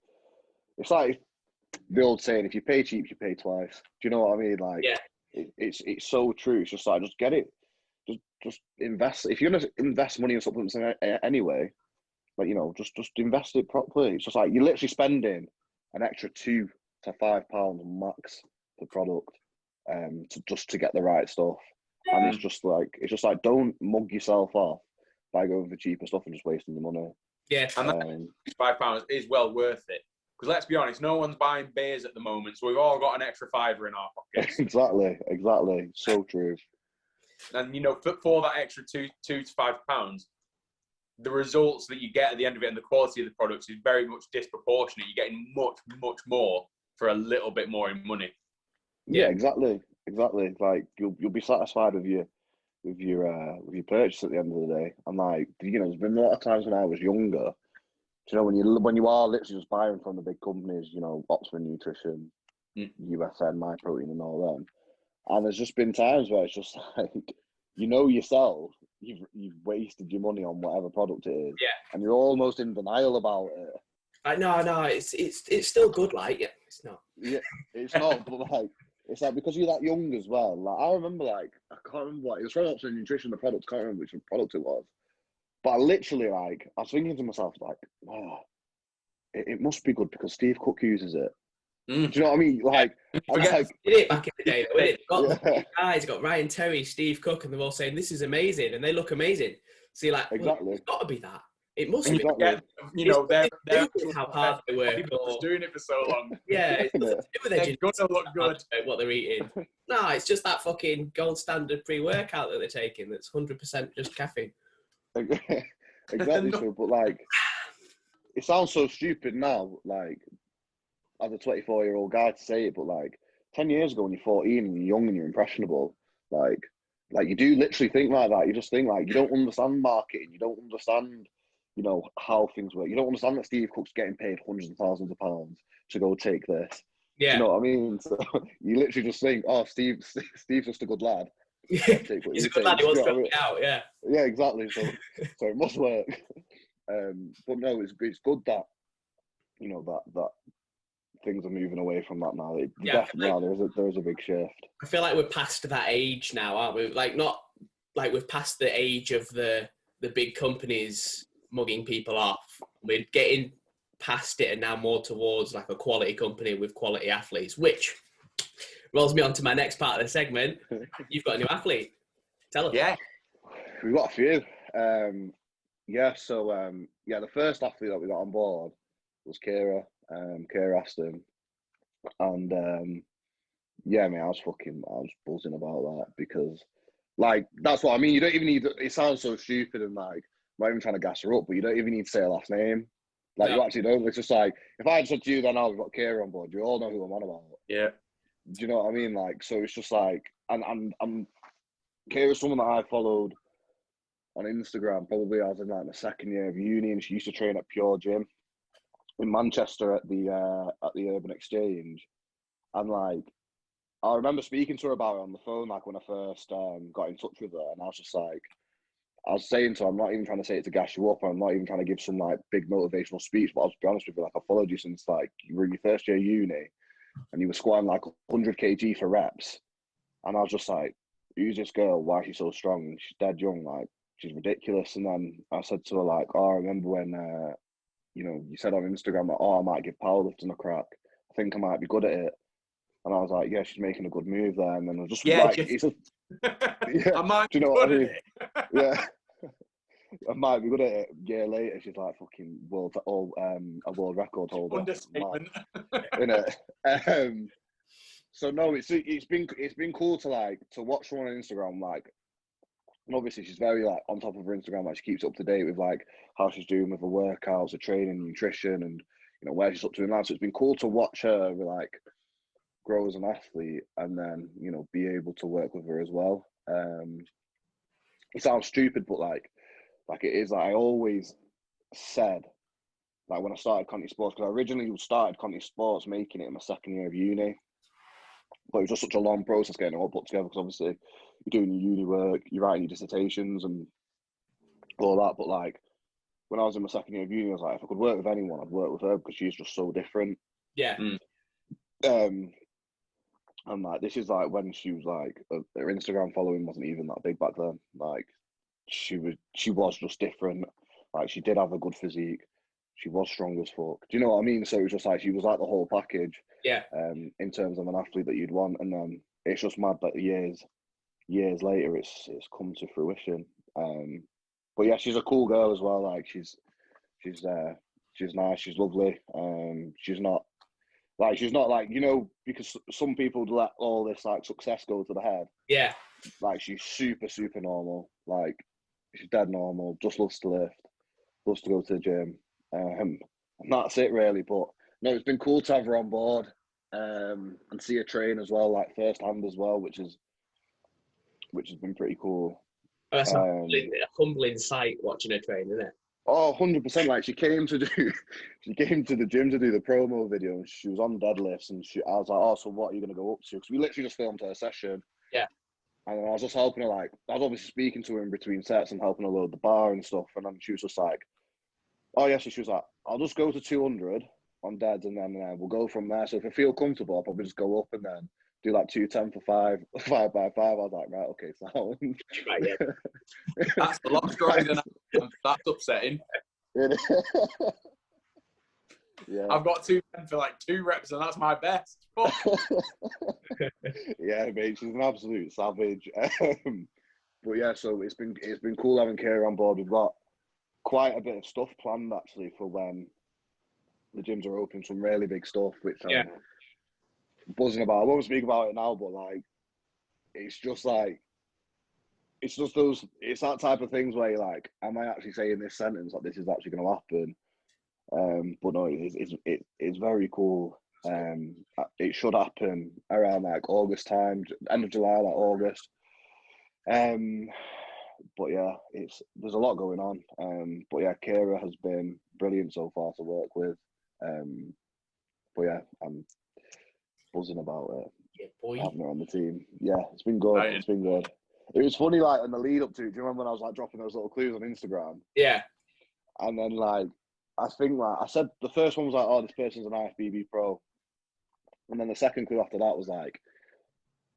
the old saying: if you pay cheap, you pay twice. Do you know what I mean? Like, it's so true. It's just like, just get it. Just invest. If you're gonna invest money in supplements anyway, like, you know, just invest it properly. It's just like, you're literally spending an extra £2 to £5 max per product, to get the right stuff. And it's just like, don't mug yourself off by going for cheaper stuff and just wasting your money. Yeah, and that £5 is well worth it. Because let's be honest, no one's buying beers at the moment, so we've all got an extra £5 in our pockets. Exactly. So true. And you know, for that extra £2 to £5, the results that you get at the end of it and the quality of the products is very much disproportionate. You're getting much more for a little bit more in money. Yeah, exactly. Like, you'll be satisfied with your purchase at the end of the day. And like, you know, there's been a lot of times when I was younger, you know, when you are literally just buying from the big companies, you know, Oxford Nutrition, USN, MyProtein, and all them. And there's just been times where it's just like, you know yourself, you've wasted your money on whatever product it is, and you're almost in denial about it. No, it's still good, like, it's not. Yeah, it's not, but like, it's like because you're that young as well. Like I remember, like I can't remember what it was from Option Nutrition. The product, I can't remember which product it was. But I literally like I was thinking to myself like, wow, it must be good because Steve Cook uses it. Do you know what I mean? Like, did it back in the day, though, it got guys, got Ryan Terry, Steve Cook, and they're all saying this is amazing, and they look amazing. So you're like, well, it's got to be that. It must be. Yeah, you know, they're how hard they work. Or doing it for so long. Yeah, it's nothing to do with they're gonna look good. What they're eating. No, it's just that fucking gold standard pre-workout that they're taking. That's 100% just caffeine. Exactly true, but like, it sounds so stupid now. Like, as a 24-year-old guy to say it, but like 10 years ago when you're 14 and you're young and you're impressionable, like you do literally think like that. You just think like you don't understand marketing, you don't understand, you know, how things work. You don't understand that Steve Cook's getting paid hundreds of thousands of pounds to go take this. Yeah. Do you know what I mean? So you literally just think, oh, Steve's just a good good lad. He's a good lad. He wants to help me out. Yeah. Yeah, exactly. So it must work. But no, it's good that, you know, that things are moving away from that now. Definitely now there is a big shift. I feel like we're past that age now, aren't we? Like not like we've passed the age of the big companies mugging people off. We're getting past it and now more towards like a quality company with quality athletes, which rolls me on to my next part of the segment. You've got a new athlete. Tell us. Yeah, we've got a few. The first athlete that we got on board was Kira Aston, and I was buzzing about that because, like, that's what I mean. You don't even need. It sounds so stupid and like I'm not even trying to gas her up, but you don't even need to say her last name. Like you actually don't. It's just like if I had said to you, then we've got Kira on board. You all know who I'm on about. Yeah. Do you know what I mean? Like, so it's just like, and Kira's someone that I followed on Instagram. Probably I was in like my second year of uni, and she used to train at Pure Gym in Manchester at the Urban Exchange, and like I remember speaking to her about it on the phone, like when I first got in touch with her, and I was just like, I was saying to her, I'm not even trying to say it to gas you up, I'm not even trying to give some like big motivational speech, but I'll be honest with you, like I followed you since like you were in your first year of uni, and you were squatting like 100 kg for reps, and I was just like, who's this girl? Why is she so strong? She's dead young, like she's ridiculous. And then I said to her like, oh, I remember when you said on Instagram like, oh, I might give powerlifting a crack. I think I might be good at it. And I was like, yeah, she's making a good move there. And then I was just it's just, I might do you know be what I good mean? at it. Yeah. I might be good at it. A year later, she's like fucking a world record holder. Understatement. Innit? So no, it's been cool to watch someone on Instagram, like, and obviously she's very like on top of her Instagram, like she keeps up to date with like how she's doing with her workouts, her training, nutrition, and you know where she's up to in life. So it's been cool to watch her like grow as an athlete, and then you know be able to work with her as well. It sounds stupid, but like it is. Like I always said, like when I started Conteh Sports, because I originally started Conteh Sports making it in my second year of uni, but it was just such a long process getting it all put together because obviously you're doing your uni work, you're writing your dissertations and all that. But like when I was in my second year of uni, I was like, if I could work with anyone, I'd work with her because she's just so different. Yeah. And like this is like when she was like her Instagram following wasn't even that big back then. Like she was just different. Like she did have a good physique. She was strong as fuck. Do you know what I mean? So it was just like she was like the whole package. Yeah. In terms of an athlete that you'd want, and then it's just mad that years later it's come to fruition. But yeah, she's a cool girl as well. Like she's nice. She's lovely. She's not like because some people let all this like success go to the head. Yeah. Like she's super normal. Like she's dead normal. Just loves to lift. Loves to go to the gym. And that's it really. But no, it's been cool to have her on board and see her train as well, like firsthand as well, which has been pretty cool. Oh, that's a humbling sight watching her train, isn't it? Oh, 100%. Like she came to the gym to do the promo video, and she was on deadlifts, and I was like, oh, so what are you going to go up to? Because we literally just filmed her session. Yeah. And I was just helping her, like, I was obviously speaking to her in between sets and helping her load the bar and stuff. And then she was just like, oh, yeah. So she was like, I'll just go to 200 on deads and then we'll go from there. So if I feel comfortable, I'll probably just go up and then do like 210 for 5x5. I was like, right, okay, sound. Right, yeah. That's a lot stronger than that's upsetting. Yeah. I've got 210 for like 2 reps, and that's my best. Fuck. Yeah, mate, she's an absolute savage. But yeah, so it's been cool having Kira on board. We've got quite a bit of stuff planned actually for when the gyms are open. Some really big stuff, which I'm buzzing about. I won't speak about it now, but like, it's just those. It's that type of things where you're like, am I actually saying this sentence? Like, this is actually going to happen. But no, it's very cool. It should happen around like August time, end of July, like August. But yeah, there's a lot going on. But yeah, Kira has been brilliant so far to work with. But yeah, I'm buzzing about it. Yeah, boy. Having her on the team. Yeah, it's been good. Right. It's been good. It was funny, like in the lead up to it. Do you remember when I was like dropping those little clues on Instagram? Yeah. And then like, I think like I said, the first one was like, oh, this person's an IFBB pro, and then the second clue after that was like,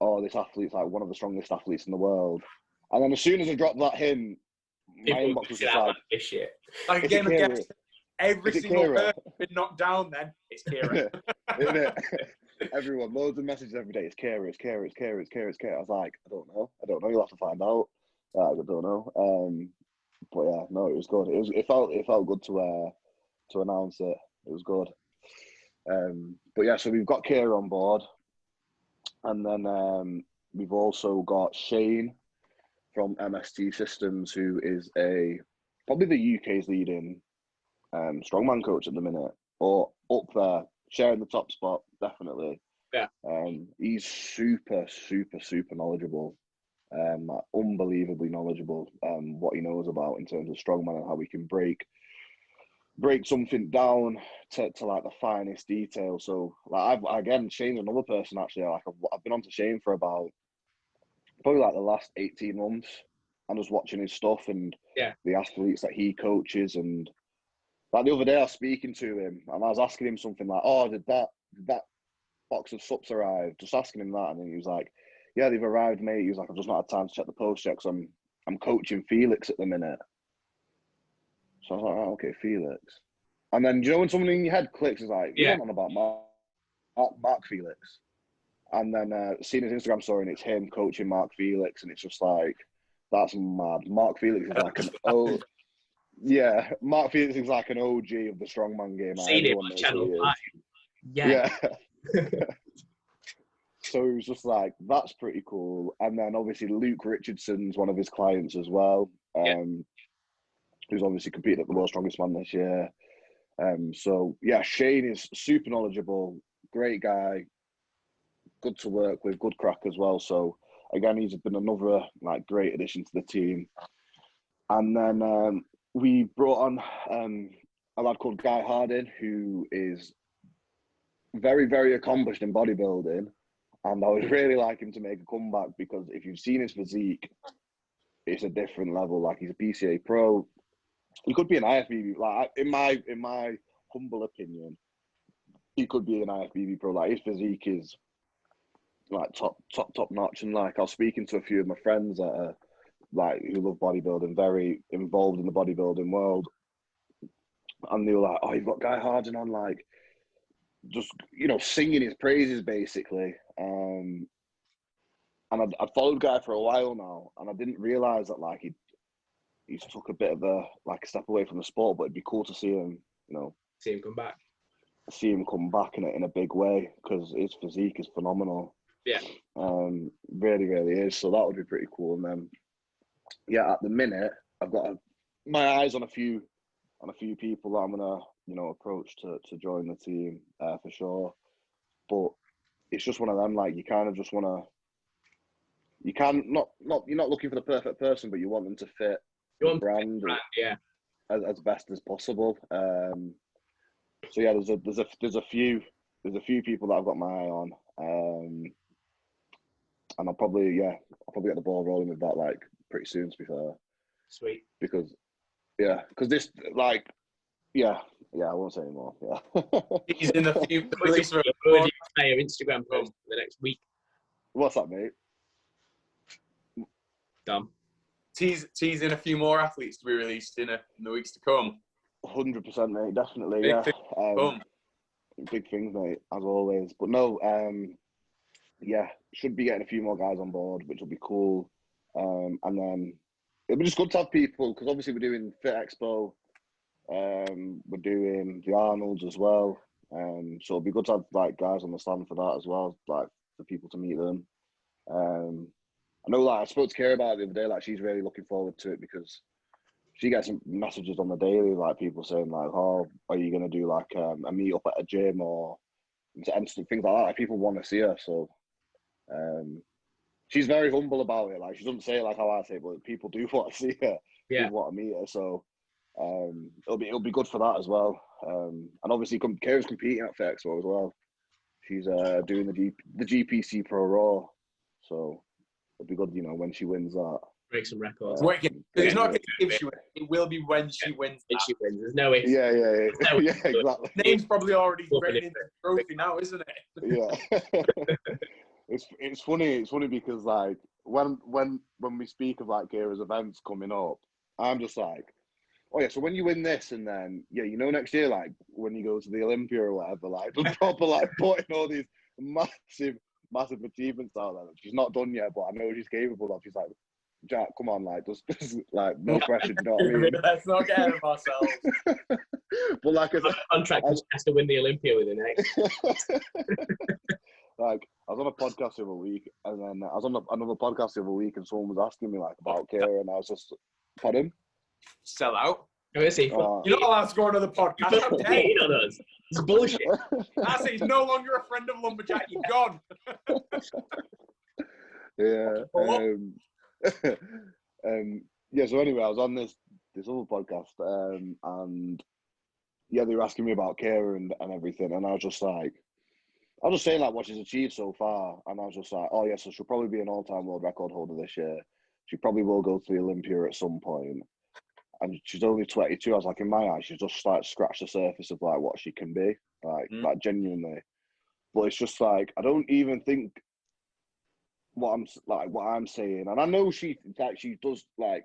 oh, this athlete's like one of the strongest athletes in the world. And then as soon as I dropped that hint, my inbox was just like, this shit. Like a game of guess. Every single person been knocked down. Then it's Kira. Isn't it? Everyone, loads of messages every day. It's Kira. It's Kira. It's Kira. It's Kira. It's Kira. I was like, I don't know. You'll have to find out. I don't know. But yeah, no, it was good. It felt good to announce it. It was good. But yeah, so we've got Kira on board, and then we've also got Shane from MST Systems, who is probably the UK's leading strongman coach at the minute, or up there, sharing the top spot, definitely. Yeah. He's super, super, super knowledgeable. Like unbelievably knowledgeable. What he knows about in terms of strongman and how we can break something down to like the finest detail. So like Shane's another person actually. Like I've been on to Shane for about probably like the last 18 months, and just watching his stuff and the athletes that he coaches. And like the other day I was speaking to him and I was asking him something like, oh, did that box of sups arrive? Just asking him that, and then he was like, yeah, they've arrived, mate. He was like, I've just not had time to check the post yet because I'm coaching Felix at the minute. So I was like, oh, okay, Felix. And then, do you know when something in your head clicks, it's like, you're on about Mark Felix. And then seeing his Instagram story and it's him coaching Mark Felix, and it's just like, that's mad. Mark Felix is like Mark Felix is like an OG of the strongman game. Seen it on Channel 5. Yeah. So it was just like, that's pretty cool. And then obviously Luke Richardson's one of his clients as well, who's obviously competed at the World's Strongest Man this year. So yeah, Shane is super knowledgeable, great guy, good to work with, good crack as well. So again, he's been another like great addition to the team. And then we brought on a lad called Guy Hardin, who is very, very accomplished in bodybuilding. And I would really like him to make a comeback, because if you've seen his physique, it's a different level. Like, he's a PCA pro. He could be an IFBB. Like, in my humble opinion, he could be an IFBB pro. Like, his physique is like top notch. And like, I was speaking to a few of my friends that are like who love bodybuilding, very involved in the bodybuilding world, and they were like, "Oh, you've got Guy Hardin on, like, just singing his praises basically." And I'd followed Guy for a while now, and I didn't realize that like he's took a bit of a step away from the sport. But it'd be cool to see him, see him come back. See him come back in a big way, because his physique is phenomenal. Yeah. Really, really is. So that would be pretty cool. And then, yeah, at the minute, I've got my eyes on a few people that I'm gonna, approach to join the team for sure. But it's just one of them. Like, you kind of just want to. You can you're not looking for the perfect person, but you want them to fit the brand, as best as possible. So yeah, there's a few people that I've got my eye on, and I'll probably get the ball rolling with that like pretty soon, to be fair. Sweet. Because this I won't say anymore. Yeah. He's in a few. Your Instagram post for the next week. What's that, mate? Dom. Teasing a few more athletes to be released in the weeks to come. 100%, mate. Definitely, Big yeah. things to come. Big things, mate, as always. But no, yeah, should be getting a few more guys on board, which will be cool. And then it'll be just good to have people, because obviously we're doing Fit Expo, we're doing the Arnolds as well. So it'll be good to have like guys on the stand for that as well, like for people to meet them. I know, like I spoke to Kira about it the other day, like she's really looking forward to it because she gets messages on the daily, like people saying like, "Oh, are you gonna do like a meet up at a gym or and things like that?" Like, people want to see her, so she's very humble about it. Like she doesn't say it like how I say it, but people do want to see her. Yeah. People want to meet her, so it'll be good for that as well. And obviously, Kira's competing at Fit Expo as well. She's doing the GPC Pro Raw, so it'll be good, when she wins that. Break some records. It's not if she wins, it will be when she wins. If she wins, there's no if. Yeah, No yeah, exactly. Name's probably already written into the trophy now, isn't it? Yeah. It's funny because like when we speak of like Kira's events coming up, I'm just like, oh yeah, so when you win this and then next year, like when you go to the Olympia or whatever, like just proper like putting all these massive achievements out there that she's not done yet, but I know she's capable of. She's like, Jack, come on, like just like no pressure, you know what I mean? Let's not get ahead of ourselves. But like I said, contract has to win the Olympia with it, like I was on a podcast the other week, and then I was on another podcast the other week, and someone was asking me like about Kira, and I was just, pardon? Sell out. You're not allowed to go on another podcast. How dare you? on us. It's bullshit. I say he's no longer a friend of Lumberjack. You're gone. Yeah. Yeah. So anyway, I was on this other podcast, and yeah, they were asking me about Kira and everything, and I was just saying like what she's achieved so far, and I was just like, oh yeah, so she'll probably be an all-time world record holder this year. She probably will go to the Olympia at some point, and she's only 22. I was like, in my eyes, she's just like scratched the surface of like what she can be, like genuinely. But it's just like I don't even think what I'm saying, and I know she does like.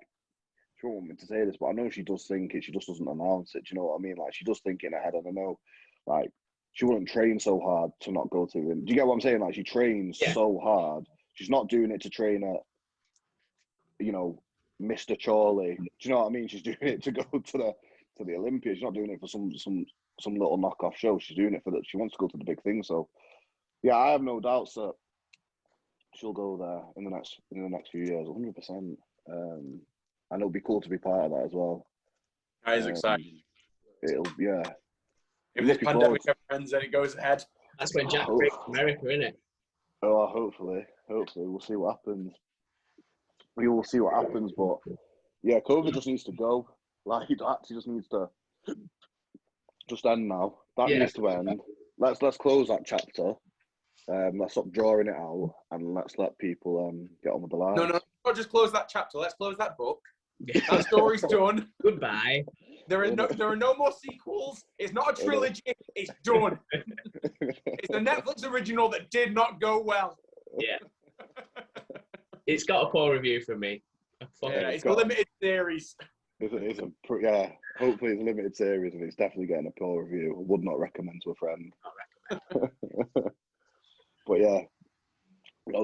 She won't want me to say this, but I know she does think it. She just doesn't announce it. Do you know what I mean? Like she does think in her head, and I know, like she wouldn't train so hard to not go to them. Do you get what I'm saying? Like she trains so hard. She's not doing it to train at, Mr. Chorley. Do you know what I mean? She's doing it to go to the Olympia. She's not doing it for some little knockoff show. She's doing it for that. She wants to go to the big thing. So yeah, I have no doubts that she'll go there in the next few years, 100%. And it'll be cool to be part of that as well. That is exciting. Yeah. If this pandemic ever ends and it goes ahead. That's when Jack breaks America, isn't it? Oh, hopefully. We'll see what happens. We will see what happens, but yeah, COVID just needs to go. Like, it actually just needs to just end now. That needs to end. Let's close that chapter. Let's stop drawing it out, and let's let people get on with the lives. No, not just close that chapter. Let's close that book. That story's done. Goodbye. There are no more sequels. It's not a trilogy. It's done. It's a Netflix original that did not go well. Yeah. It's got a poor review from me. It's a limited series. Hopefully it's a limited series, and it's definitely getting a poor review. I would not recommend to a friend. Not recommend. But yeah.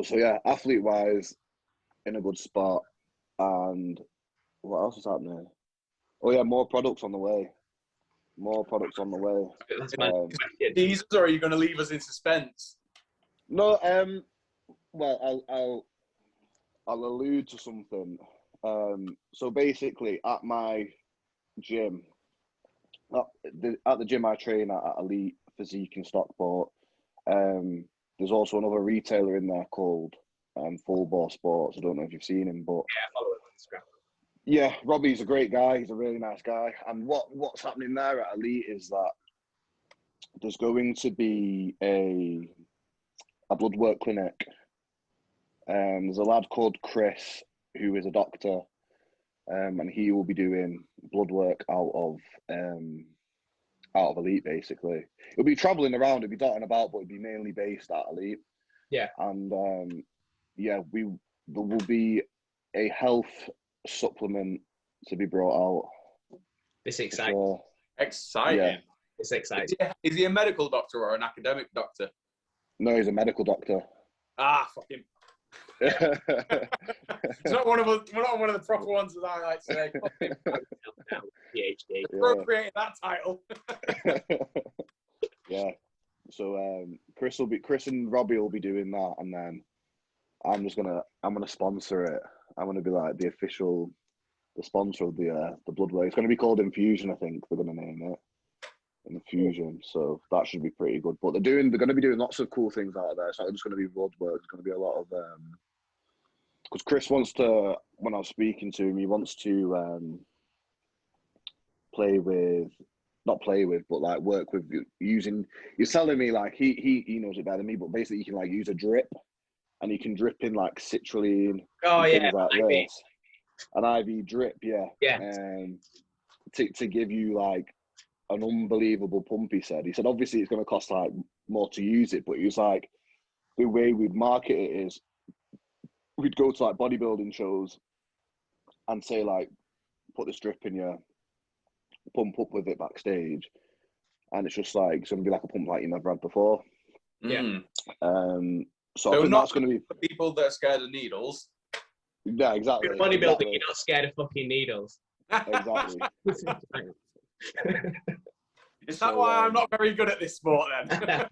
So yeah, athlete-wise, in a good spot. And what else is happening? Oh yeah, more products on the way. That's my These, or are you going to leave us in suspense? No, well, I'll allude to something. So basically, at my gym, at the gym I train at Elite Physique in Stockport, there's also another retailer in there called Full Bore Sports. I don't know if you've seen him, but I follow him on Instagram. Yeah, Robbie's a great guy. He's a really nice guy. And what's happening there at Elite is that there's going to be a blood work clinic. There's a lad called Chris who is a doctor, and he will be doing blood work out of Elite, basically. He'll be travelling around, he'll be dotting about, but he'll be mainly based at Elite. Yeah. And yeah, there will be a health supplement to be brought out. It's exciting. Sure. Exciting. Yeah. It's exciting. Is he a medical doctor or an academic doctor? No, he's a medical doctor. Ah, fuck him. It's not one of the proper ones that I like to say. PhD. Appropriating that title. Yeah. So Chris and Robbie will be doing that, and then I'm gonna sponsor it. I'm gonna be like the sponsor of the blood work. It's gonna be called Infusion, I think they're gonna name it. Infusion. So that should be pretty good. But they're gonna be doing lots of cool things out of there. It's not just gonna be blood work. It's gonna be a lot of because Chris wants to, when I was speaking to him, he wants to not play with, but like work with using. He's telling me like he knows it better than me, but basically you can like use a drip, and you can drip in like citrulline. Oh yeah, like this. An IV drip, yeah. Yeah. To give you like an unbelievable pump. He said obviously it's going to cost like more to use it, but he was like, the way we'd market it is we'd go to like bodybuilding shows and say like, put this drip in you, pump up with it backstage, and it's just like it's going to be like a pump like you never had before. Yeah. So I think that's going to be for people that are scared of needles. Yeah, exactly. If you're bodybuilding, you're not scared of fucking needles. Exactly. Is that why I'm not very good at this sport then?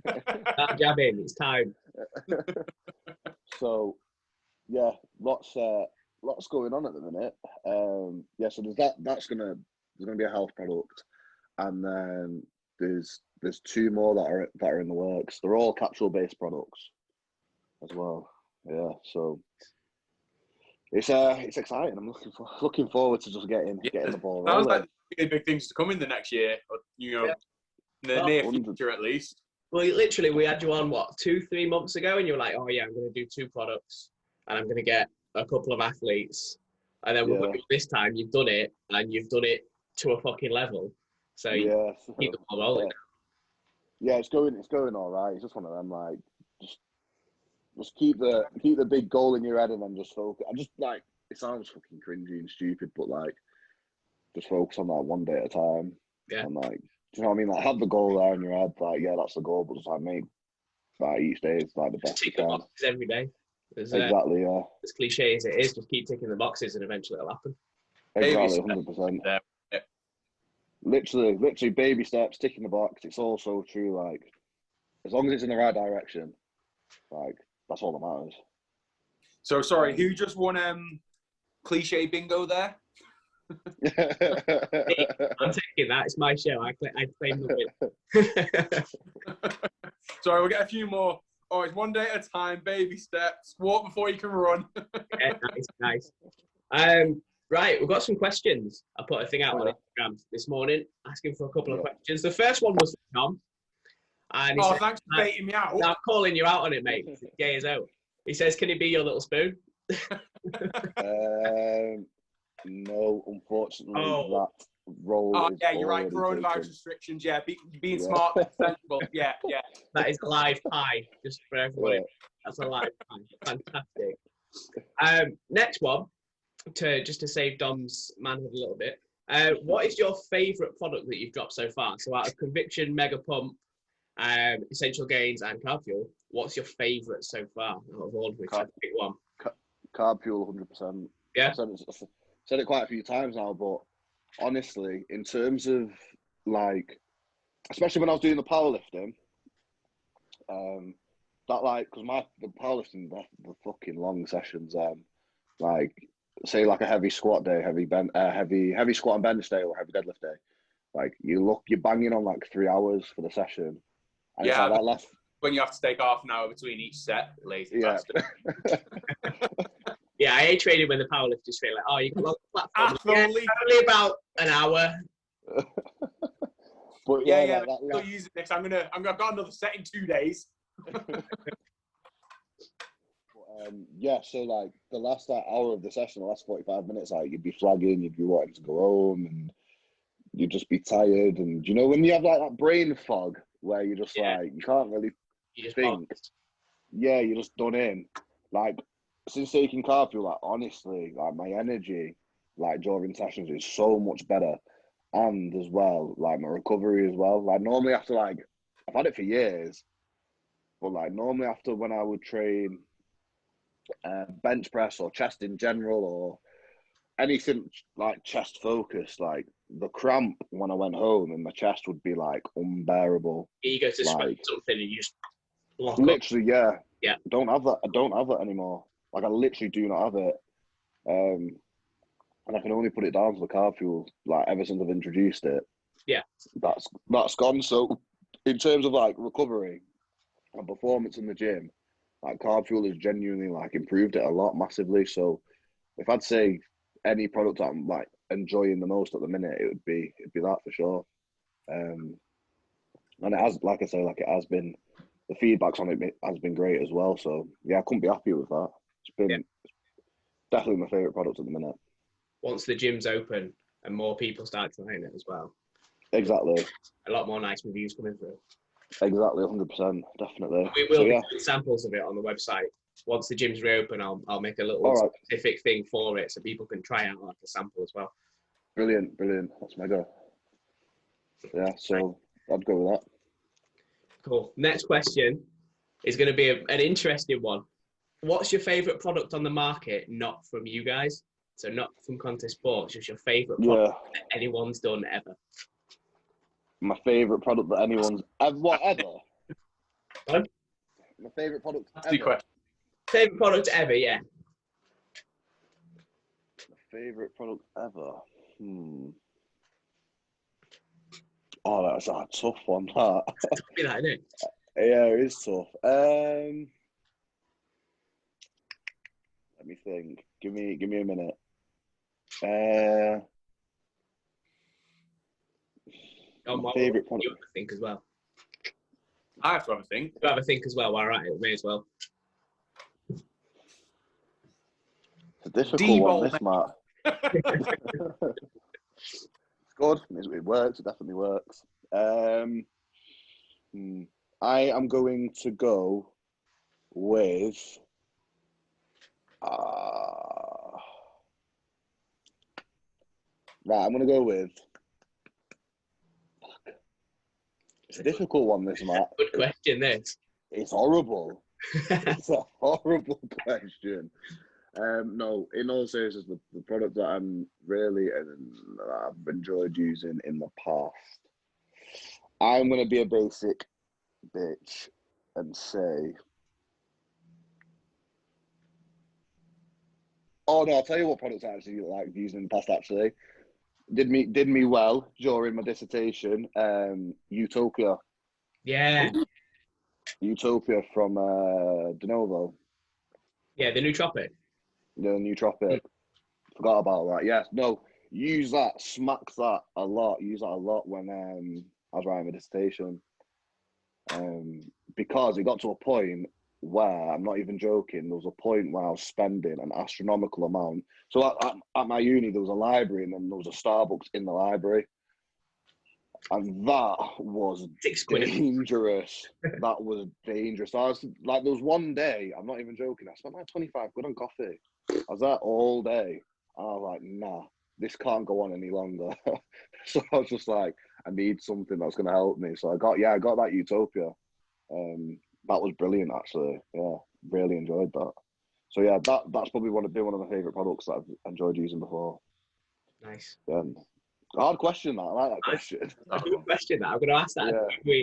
Start jabbing, it's time. So, yeah, lots going on at the minute. Yeah, so there's gonna be a health product, and then there's two more that are in the works. They're all capsule-based products as well. Yeah, so it's exciting. I'm looking forward to just getting the ball rolling. Sounds like really big things to come in the next year, or, in the near future at least. Well, literally, we had you on 2-3 months ago, and you were like, "Oh yeah, I'm going to do 2 products, and I'm going to get a couple of athletes." And then this time, you've done it, and you've done it to a fucking level. So keep the ball rolling. Yeah, it's going all right. It's just one of them, like just keep the big goal in your head and then just focus. I just like, it sounds fucking cringy and stupid, but like just focus on that one day at a time. Yeah. And like, do you know what I mean? Like, have the goal there in your head. Like, yeah, that's the goal, but just like make like each day is like the best you Tick the can. boxes every day. Exactly. Yeah. As cliche as it is, just keep ticking the boxes, and eventually it'll happen. Exactly, 100%. Literally, baby steps, ticking the box. It's all so true. Like, as long as it's in the right direction, like that's all that matters. So sorry, who just won cliche bingo there? I'm taking that. It's my show. I claim the win. Sorry, we'll get a few more. Oh, it's one day at a time, baby steps. Walk before you can run. Yeah, nice. Right, we've got some questions. I put a thing out on Instagram this morning asking for a couple of questions. The first one was Tom. And said, thanks for baiting me out. I'm calling you out on it, mate. It's gay as hell. He says, "Can he be your little spoon?" No, unfortunately, that role. Oh, yeah, you're right. Coronavirus restrictions. Yeah, being smart, sensible. Yeah. That is a live pie, just for everybody. Yeah. That's a live pie. Fantastic. Next one, to save Dom's manhood a little bit. What is your favourite product that you've dropped so far? So out of Conviction, Mega Pump, Essential Gains, and Carb Fuel, what's your favourite so far out of all of which? I pick one. Carb Fuel, 100%. Yeah. I've said it quite a few times now, but honestly, in terms of like, especially when I was doing the powerlifting, that like, because the powerlifting, the fucking long sessions, like say like a heavy squat day, heavy squat and bench day, or heavy deadlift day, like you're banging on like 3 hours for the session, and yeah, it's like that last when you have to take half an hour between each set, lazy bastard. Yeah, I hate training when the powerlifters feel like, "Oh, you got a platform." Only about an hour. But yeah, I'll use it next. I've got another set in 2 days. So like the last hour of the session, the last 45 minutes, like you'd be flagging, you'd be wanting to go home, and you'd just be tired. And you know when you have like that brain fog where you're just like you can't really think. Yeah, you're just done in. Like since taking carb fuel, like honestly, like my energy, like during sessions is so much better, and as well, like my recovery as well. Like normally after like I've had it for years, but like normally after when I would train bench press or chest in general or anything like chest focused, like the cramp when I went home in my chest would be like unbearable. You go to like something and you just lock literally, up. yeah. I don't have that anymore. Like I literally do not have it. And I can only put it down to the carb fuel. Like ever since I've introduced it, Yeah, that's gone. So in terms of like recovery and performance in the gym, like carb fuel has genuinely like improved it a lot massively. So if I'd say any product that I'm like enjoying the most at the minute, it'd be that for sure. And it has, like I say, like it has been, the feedbacks on it has been great as well. So yeah, I couldn't be happier with that. It's been definitely my favourite product at the minute. Once the gym's open and more people start trying it as well. Exactly. A lot more nice reviews coming through. Exactly, 100%, definitely. We will be doing samples of it on the website. Once the gyms reopen, I'll make a little specific thing for it so people can try out like a sample as well. Brilliant. That's mega. Yeah, so I'd go with that. Cool. Next question is going to be an interesting one. What's your favourite product on the market, not from you guys? So not from Conteh Sports, just your favourite product that anyone's done ever. My favourite product that anyone's ever? Huh? My favourite product That's ever? the question. Favourite product ever, yeah. My favourite product ever? Oh, that's a tough one, that. It's be that, isn't it? Yeah, it is tough. Let me think. Give me a minute. My favourite product. You have to think as well. I have to have a think. You have a think as well. All right, may as well. It's a difficult one, this, Matt. It's good. It works. It definitely works. I am going to go with. Right, I'm going to go with. It's a difficult one, this, Matt. Good question, this. It's horrible. It's a horrible question. No, in all seriousness, the product that I'm really that I've enjoyed using in the past, I'm going to be a basic bitch and say, oh no, I'll tell you what products I actually like using in the past. Actually, did me well during my dissertation. Utopia. Yeah. Utopia from De Novo. Yeah, the nootropic. The nootropic. Forgot about that. Yes, no. Use that. Smack that a lot. Use that a lot when I was writing my dissertation. Because it got to a point where, I'm not even joking, there was a point where I was spending an astronomical amount. So at my uni, there was a library and then there was a Starbucks in the library. And that was dangerous. That was dangerous. I was like, there was one day, I'm not even joking, I spent like 25 quid on coffee. I was there all day. And I was like, nah, this can't go on any longer. So I was just like, I need something that's going to help me. So I got that Utopia. That was brilliant, actually. Yeah, really enjoyed that. So yeah, that's probably one of my favourite products that I've enjoyed using before. Nice. Hard question, that. I like that question. That's a good question, that. I'm going to ask that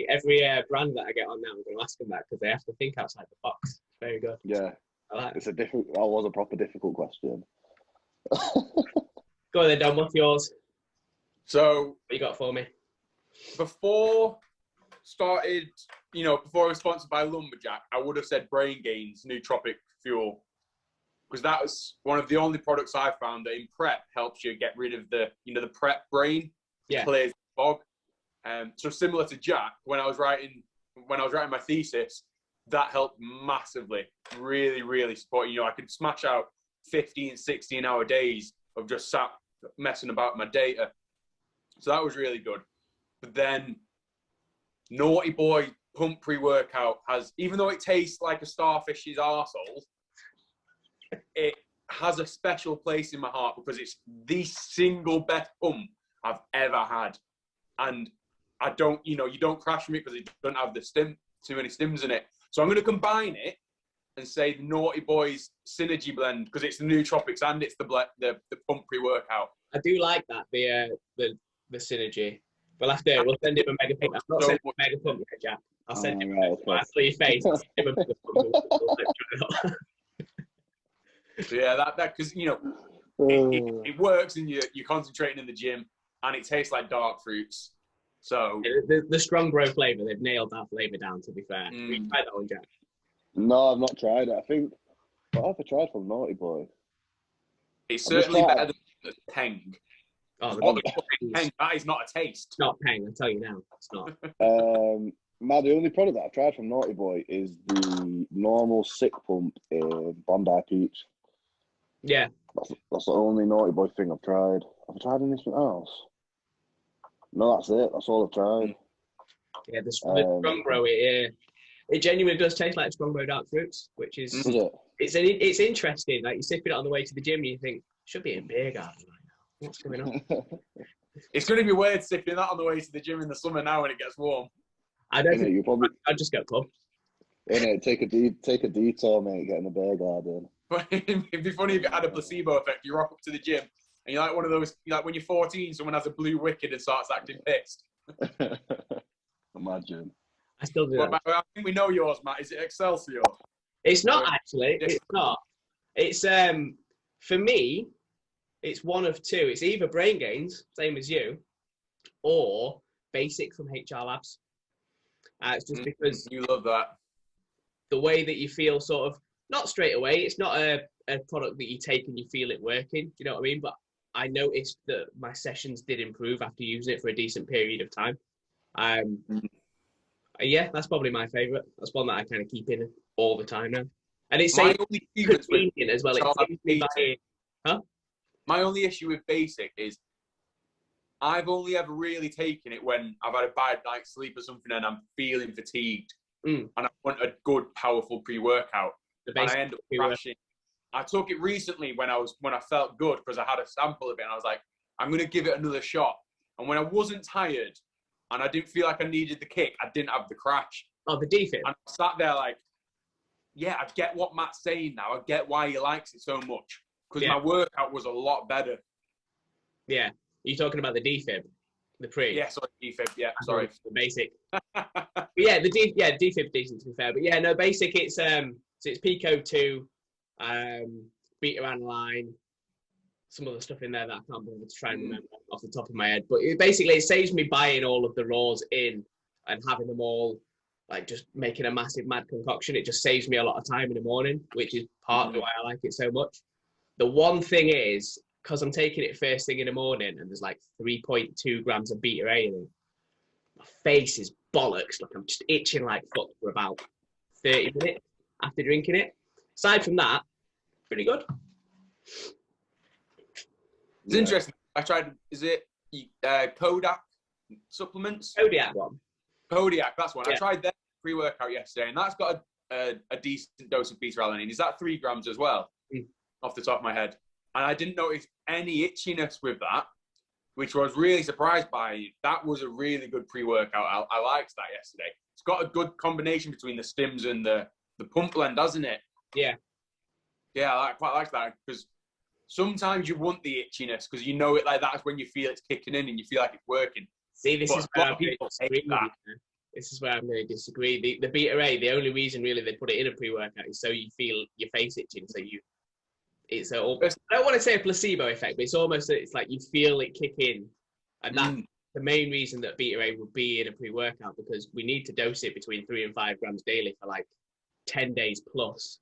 every brand that I get on now. I'm going to ask them that because they have to think outside the box. Very good. Yeah. I like it. That was a proper difficult question. Go on then, Don. What's yours? So, what you got for me? Before I was sponsored by Lumberjack, I would have said Brain Gains Nootropic Fuel, because that was one of the only products I found that in prep helps you get rid of the prep brain. Yeah. Clears the fog. So similar to Jack, when I was writing my thesis, that helped massively. Really, really supporting. I could smash out 15, 16-hour days of just sat messing about my data. So that was really good. But then Naughty Boy Pump Pre-Workout has, even though it tastes like a starfish's arsehole, it has a special place in my heart because it's the single best pump I've ever had. And I don't, you don't crash from it because it doesn't have too many stims in it. So I'm going to combine it and say the Naughty Boys Synergy Blend because it's the nootropics and it's the pump pre-workout. I do like that, the Synergy. We'll send him a mega pump. I'm not sending him a mega pump yet, Jack. I'll send him a mega pump. I'll see your face. I'll send him a mega pump. Yeah, that because it works and you're concentrating in the gym and it tastes like dark fruits. So the strong bro flavour, they've nailed that flavour down. To be fair, have you tried that one, Jack? No, I've not tried it. I think what have I tried from Naughty Boy? It's certainly better than the Peng. Oh, Peng, that is not a taste. It's not Peng, I'll tell you now. It's not. The only product that I've tried from Naughty Boy is the normal sick pump in Bondi Peach. Yeah. That's the only Naughty Boy thing I've tried. Have I tried anything else? No, that's it. That's all I've tried. Yeah, the strong bro, it genuinely does taste like strong bro dark fruits, which is it's interesting. Like you sip it on the way to the gym and you think, should be in beer garden right now. What's going on? It's going to be weird sipping that on the way to the gym in the summer now when it gets warm. I don't think I'd just go club. Take a detour, mate. Get in the beer garden. It'd be funny if it had a placebo effect. You rock up to the gym and you're like one of those, like when you're 14, someone has a blue wicked and starts acting pissed. Imagine. I still do that. I think we know yours, Matt. Is it Excelsior? It's not actually. It's not. It's for me, it's one of two. It's either Brain Gains, same as you, or Basic from HR Labs. It's just because you love that. The way that you feel sort of, not straight away, it's not a product that you take and you feel it working, you know what I mean? But I noticed that my sessions did improve after using it for a decent period of time. Yeah, that's probably my favourite. That's one that I kind of keep in all the time now. And it's convenient as well. My only issue with Basic is I've only ever really taken it when I've had a bad night's sleep or something and I'm feeling fatigued and I want a good, powerful pre-workout. And I end up crashing. I took it recently when I felt good because I had a sample of it and I was like, I'm going to give it another shot. And when I wasn't tired and I didn't feel like I needed the kick, I didn't have the crash. Oh, the defib. And I sat there like, yeah, I get what Matt's saying now. I get why he likes it so much because my workout was a lot better. Yeah. You're talking about the defib, the pre. Yeah, sorry, defib. Yeah, sorry. The basic. Yeah, the defib decent to be fair, but yeah, no, basic. It's Pico 2, beta aniline, some other stuff in there that I can't bother to try and remember off the top of my head. But it saves me buying all of the raws in and having them all like just making a massive mad concoction. It just saves me a lot of time in the morning, which is part of why I like it so much. The one thing is, because I'm taking it first thing in the morning and there's like 3.2 grams of beta A in it, my face is bollocks. Like I'm just itching like fuck for about 30 minutes after drinking it. Aside from that, pretty good. It's interesting. I tried, is it Kodak supplements? Kodiak one. Kodiak, that's one. Yeah. I tried their pre-workout yesterday and that's got a decent dose of beta-alanine. Is that 3 grams as well? Off the top of my head. And I didn't notice any itchiness with that, which I was really surprised by. That was a really good pre-workout. I liked that yesterday. It's got a good combination between the stims and the pump blend, hasn't it? Yeah. Yeah, I quite like that because sometimes you want the itchiness because you know it like that's when you feel it's kicking in and you feel like it's working. See, this is where I'm going to disagree. The beta A, the only reason really they put it in a pre-workout is so you feel your face itching, so I don't want to say a placebo effect, but it's like you feel it kick in. And that's the main reason that beta A would be in a pre-workout, because we need to dose it between 3 and 5 grams daily for like 10 days plus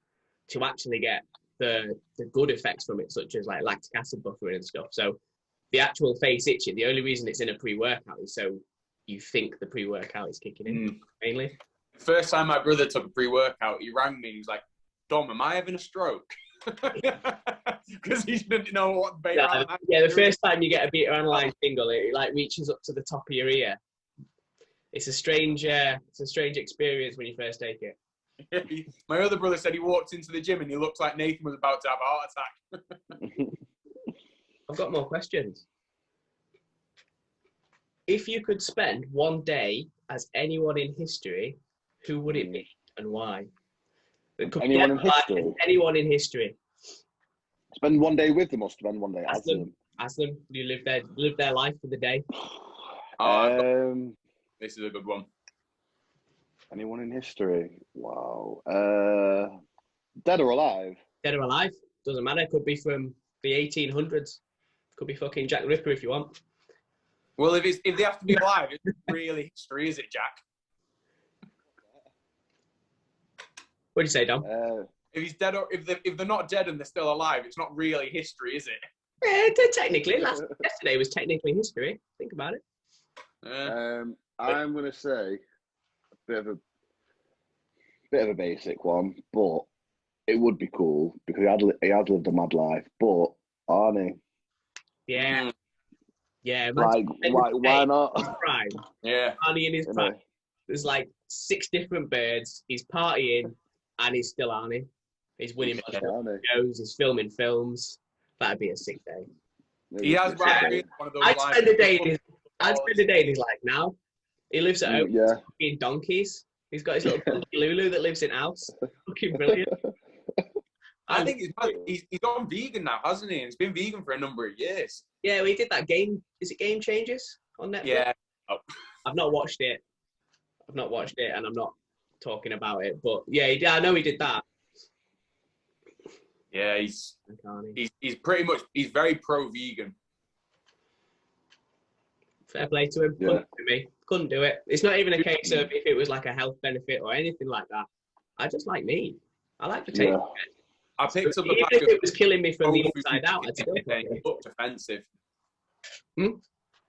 to actually get the good effects from it, such as like lactic acid buffering and stuff. So the actual face itching, the only reason it's in a pre-workout is so you think the pre-workout is kicking in, mainly. First time my brother took a pre-workout, he rang me and he was like, Dom, am I having a stroke? Because he didn't know what beta. Yeah, the first time you get a beta aniline tingle, it like reaches up to the top of your ear. It's a strange experience when you first take it. My other brother said he walked into the gym and he looked like Nathan was about to have a heart attack. I've got more questions. If you could spend one day as anyone in history, who would it be and why? Anyone in history? Anyone in history. Spend one day with them or spend one day as them? As them. You live their life for the day. This is a good one. Anyone in history? Wow. Dead or alive? Dead or alive. Doesn't matter. Could be from the 1800s. Could be fucking Jack the Ripper if you want. Well, if they have to be alive, it's really history, is it, Jack? What do you say, Dom? If he's dead or if they're not dead and they're still alive, it's not really history, is it? Yeah, technically. Yesterday was technically history. Think about it. I'm gonna say a bit of a basic one, but it would be cool because he has lived a mad life. But Arnie, yeah, like why not? Prime. Yeah, Arnie in his prime. There's like 6 different birds. He's partying, and he's still Arnie. He's winning shows. He's filming films. That'd be a sick day. He has one of those. I'd spend a day in his life now. He lives at home. Yeah. Fucking donkeys. He's got his little donkey Lulu that lives in house. Fucking brilliant. I think he's gone vegan now, hasn't he? And he's been vegan for a number of years. Yeah, we did that game. Is it Game Changers on Netflix? Yeah. Oh. I've not watched it, and I'm not talking about it. But yeah, I know he did that. Yeah, he's pretty much very pro-vegan. Fair play to him. Couldn't do it. It's not even a case of if it was like a health benefit or anything like that. I just like meat. I like potato. I picked up even if it was killing me from the inside out, I'd still it looked offensive.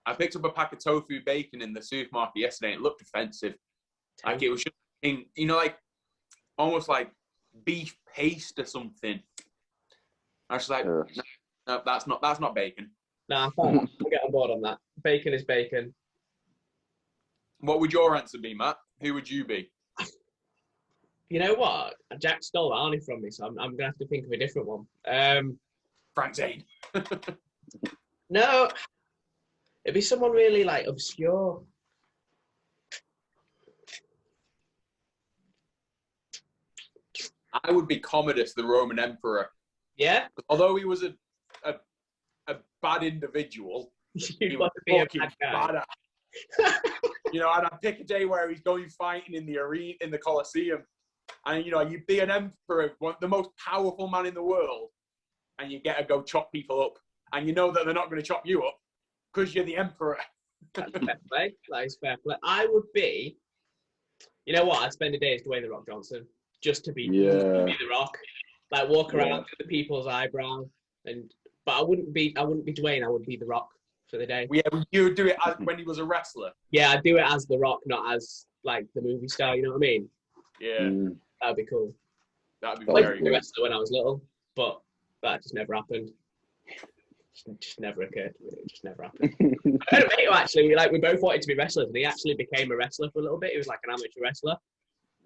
I picked up a pack of tofu bacon in the supermarket yesterday. And it looked offensive. Like it was just like almost like beef paste or something. I was like, no, that's not bacon. No, I can't get on board on that. Bacon is bacon. What would your answer be, Matt? Who would you be? You know what? Jack stole Arnie from me, so I'm going to have to think of a different one. Frank Zane. No. It'd be someone really, like, obscure. I would be Commodus, the Roman Emperor. Yeah? Although he was a bad individual, he was a bad guy. And I'd pick a day where he's going fighting in the arena, in the Colosseum, and you'd be an emperor, the most powerful man in the world, and you get to go chop people up, and you know that they're not going to chop you up because you're the emperor. That's fair play. That is fair play. I would be, you know what? I'd spend a day as Dwayne the Rock Johnson just to be the Rock, like walk around to the people's eyebrow, but I wouldn't be Dwayne. I would be the Rock for the day. Yeah, you would do it as when he was a wrestler. Yeah, I'd do it as the Rock, not as like the movie star. You know what I mean? Yeah, that'd be cool. That'd be very good. I wrestler when I was little, but that just never happened. Just never occurred to me. It just never happened. I had a mate who actually, we both wanted to be wrestlers, and he actually became a wrestler for a little bit. He was like an amateur wrestler.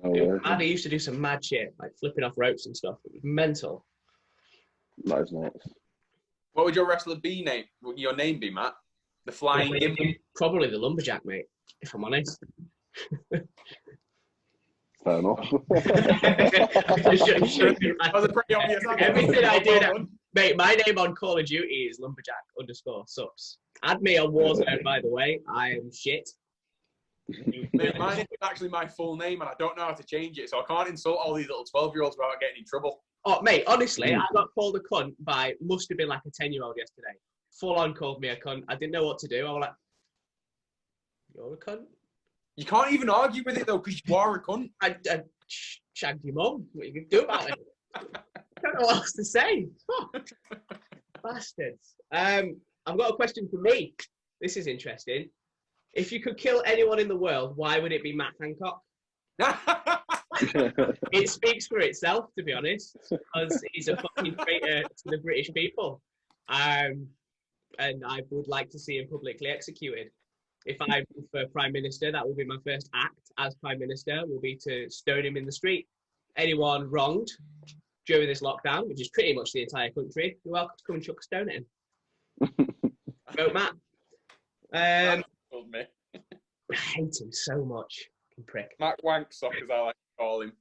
He used to do some mad shit, like flipping off ropes and stuff. It was mental. That is nice. What would your wrestler your name be, Matt? The Flying Imp? Probably the Lumberjack, mate, if I'm honest. Fair enough. Everything I do now, mate, my name on Call of Duty is Lumberjack_subs. Add me on Warzone, by the way. I am shit. Mate, mine is actually my full name, and I don't know how to change it, so I can't insult all these little 12-year-olds without getting in trouble. Oh, mate, honestly, I got called a cunt by, must have been like a 10-year-old yesterday. Full on called me a cunt. I didn't know what to do. I was like, you're a cunt? You can't even argue with it, though, because you are a cunt. I shagged your mum. What are you going to do about it? I don't know what else to say. Bastards. I've got a question for me. This is interesting. If you could kill anyone in the world, why would it be Matt Hancock? It speaks for itself, to be honest, because he's a fucking traitor to the British people. And I would like to see him publicly executed. If I run for Prime Minister, that will be my first act as Prime Minister, will be to stone him in the street. anyone wronged during this lockdown, which is pretty much the entire country, you're welcome to come and chuck a stone at him. Vote Matt. I hate him so much. Fucking prick. Matt Wanksock, as I like to call him.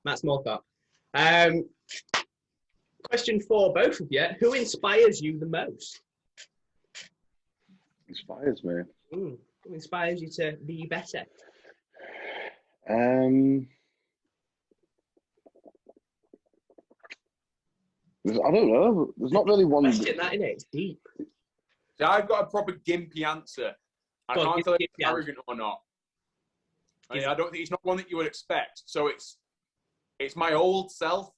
Matt Smallcock. Question for both of you. Who inspires you the most? Inspires me. Who inspires you to be better? I don't know. There's not really one. Question that, innit? It's deep. So I've got a proper gimpy answer. I can't tell if it's arrogant or not. I mean, I don't think it's not one that you would expect. So it's my old self.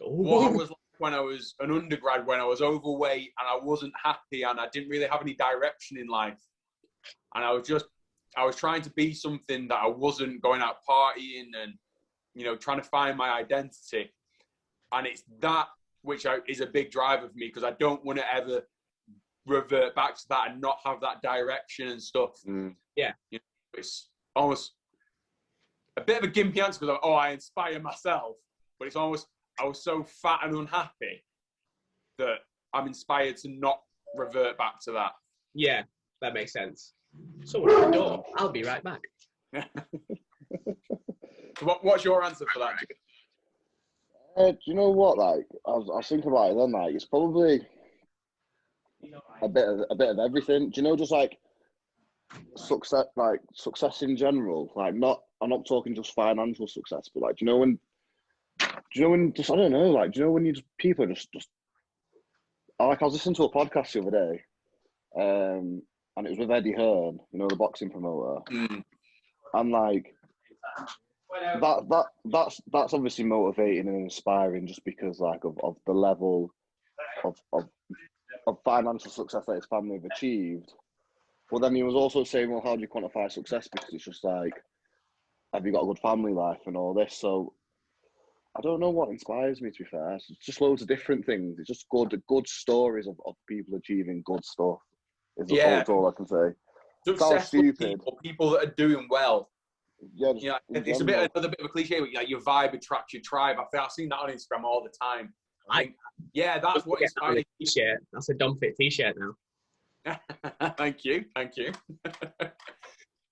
What I was like when I was an undergrad, when I was overweight and I wasn't happy and I didn't really have any direction in life. And I was trying to be something that I wasn't, going out partying and, you know, trying to find my identity. And it's that which is a big driver for me, because I don't want to ever revert back to that and not have that direction and stuff. Yeah. You know, it's almost a bit of a gimpy answer because I inspire myself, but it's almost, I was so fat and unhappy that I'm inspired to not revert back to that. Yeah, that makes sense. Someone at the door. I'll be right back. So what's your answer for that? Do you know what? Like, I was thinking about it then. Like, it's probably a bit of everything. Do you know, just like success in general. Like, I'm not talking just financial success, but like, do you know when just, I don't know. Like, do you know when you just, people just like, I was listening to a podcast the other day, and it was with Eddie Hearn, you know, the boxing promoter, and like. That's obviously motivating and inspiring, just because like of the level of financial success that his family have achieved. But then he was also saying, well, how do you quantify success? Because it's just like, have you got a good family life and all this? So I don't know what inspires me, to be fair. It's just loads of different things. It's just good stories of people achieving good stuff. That's all I can say. Successful people that are doing well. Yeah, it's another bit of a cliche, but like, your vibe attracts your tribe. I've seen that on Instagram all the time. That's what inspired me. T-shirt. That's a dumb fit T-shirt now. Thank you. Because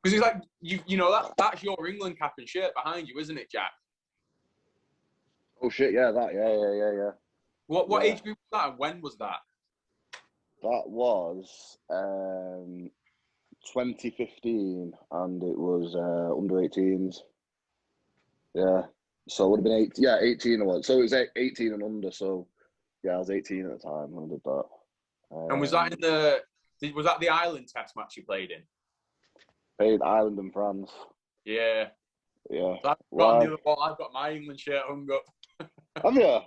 it's like you know that's your England cap and shirt behind you, isn't it, Jack? Oh shit! Yeah, yeah. What age group was that, and when was that? That was 2015, and it was under 18s. Yeah, so it would have been 18 I was. So it was 18 and under. So yeah, I was 18 at the time when I did that. And was that was that the Ireland test match you played in? Played Ireland and France. Yeah. Yeah. So I've got my England shirt hung up. Have you?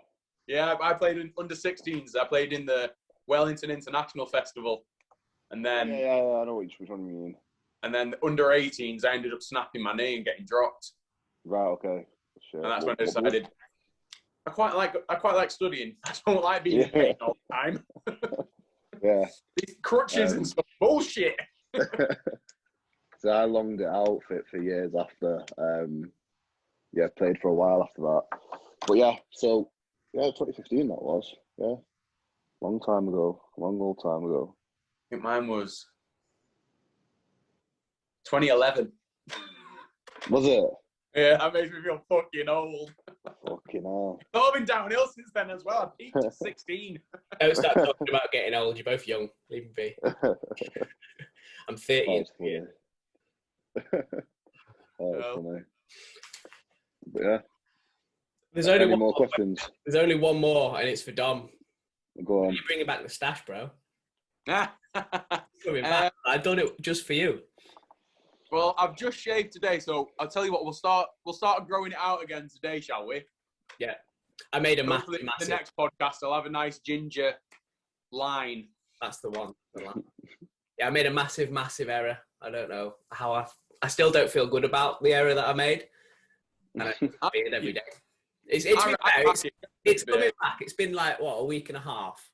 Yeah, I played in under 16s. I played in the Wellington International Festival. And then I know which one you mean. And then the under 18s, I ended up snapping my knee and getting dropped. Right. Okay. Shit. And that's when I decided I quite like studying. I don't like being in pain all the time. Yeah. These crutches and stuff, bullshit. So I longed it out for years after. Played for a while after that. But yeah, so 2015 that was. Yeah. Long old time ago. I think mine was 2011. Was it? Yeah, that makes me feel fucking old. Fucking hell. It's all been downhill since then as well. I peaked at 16. Don't start talking about getting old. You're both young. Leave me be. I'm 30. Funny. But yeah. There's only one more questions. There's only one more, and it's for Dom. Go on. You're bringing back the stash, bro. Coming back. I've done it just for you. Well, I've just shaved today, so I'll tell you what. We'll start growing it out again today, shall we? Yeah. I made a massive. The next podcast, I'll have a nice ginger line. That's the one. Yeah, I made a massive error. I don't know how I still don't feel good about the error that I made. And I see it every day. It's coming back. It's been like, a week and a half.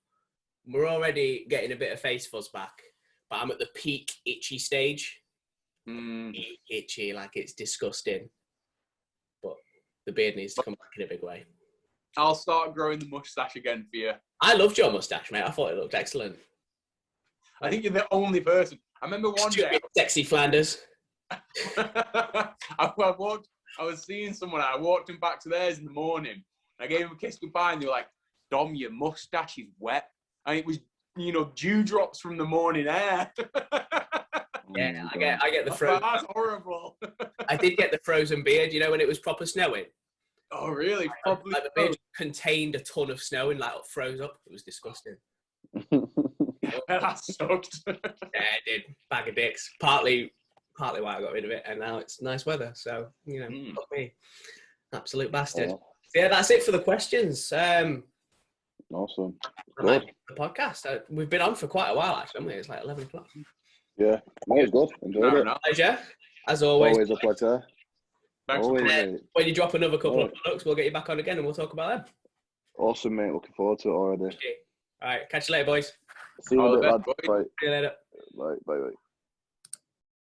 We're already getting a bit of face fuzz back, but I'm at the peak itchy stage. Itchy, like it's disgusting. But the beard needs to come back in a big way. I'll start growing the mustache again for you. I loved your mustache, mate. I thought it looked excellent. I think you're the only person. I remember one day. Sexy Flanders. I was seeing someone. I walked him back to theirs in the morning. I gave him a kiss goodbye, and they were like, "Dom, your mustache is wet," and it was, dewdrops from the morning air. Yeah, I get the frozen. That's horrible. I did get the frozen beard. When it was proper snowing. Oh, really? Like the beard contained a ton of snow and froze up. It was disgusting. That sucked. Yeah, it did. Bag of dicks. Partly why I got rid of it, and now it's nice weather. So fuck me, absolute bastard. Oh. Yeah, that's it for the questions. Awesome. The podcast. We've been on for quite a while, actually, haven't we? It's like 11 o'clock. Yeah, that was good. Enjoyed it. Pleasure, as always. Always a pleasure. When you drop another couple of products, we'll get you back on again and we'll talk about them. Awesome, mate. Looking forward to it already. All right, catch you later, boys. See you in a bit, lad. Bye. Bye. See you later. Bye.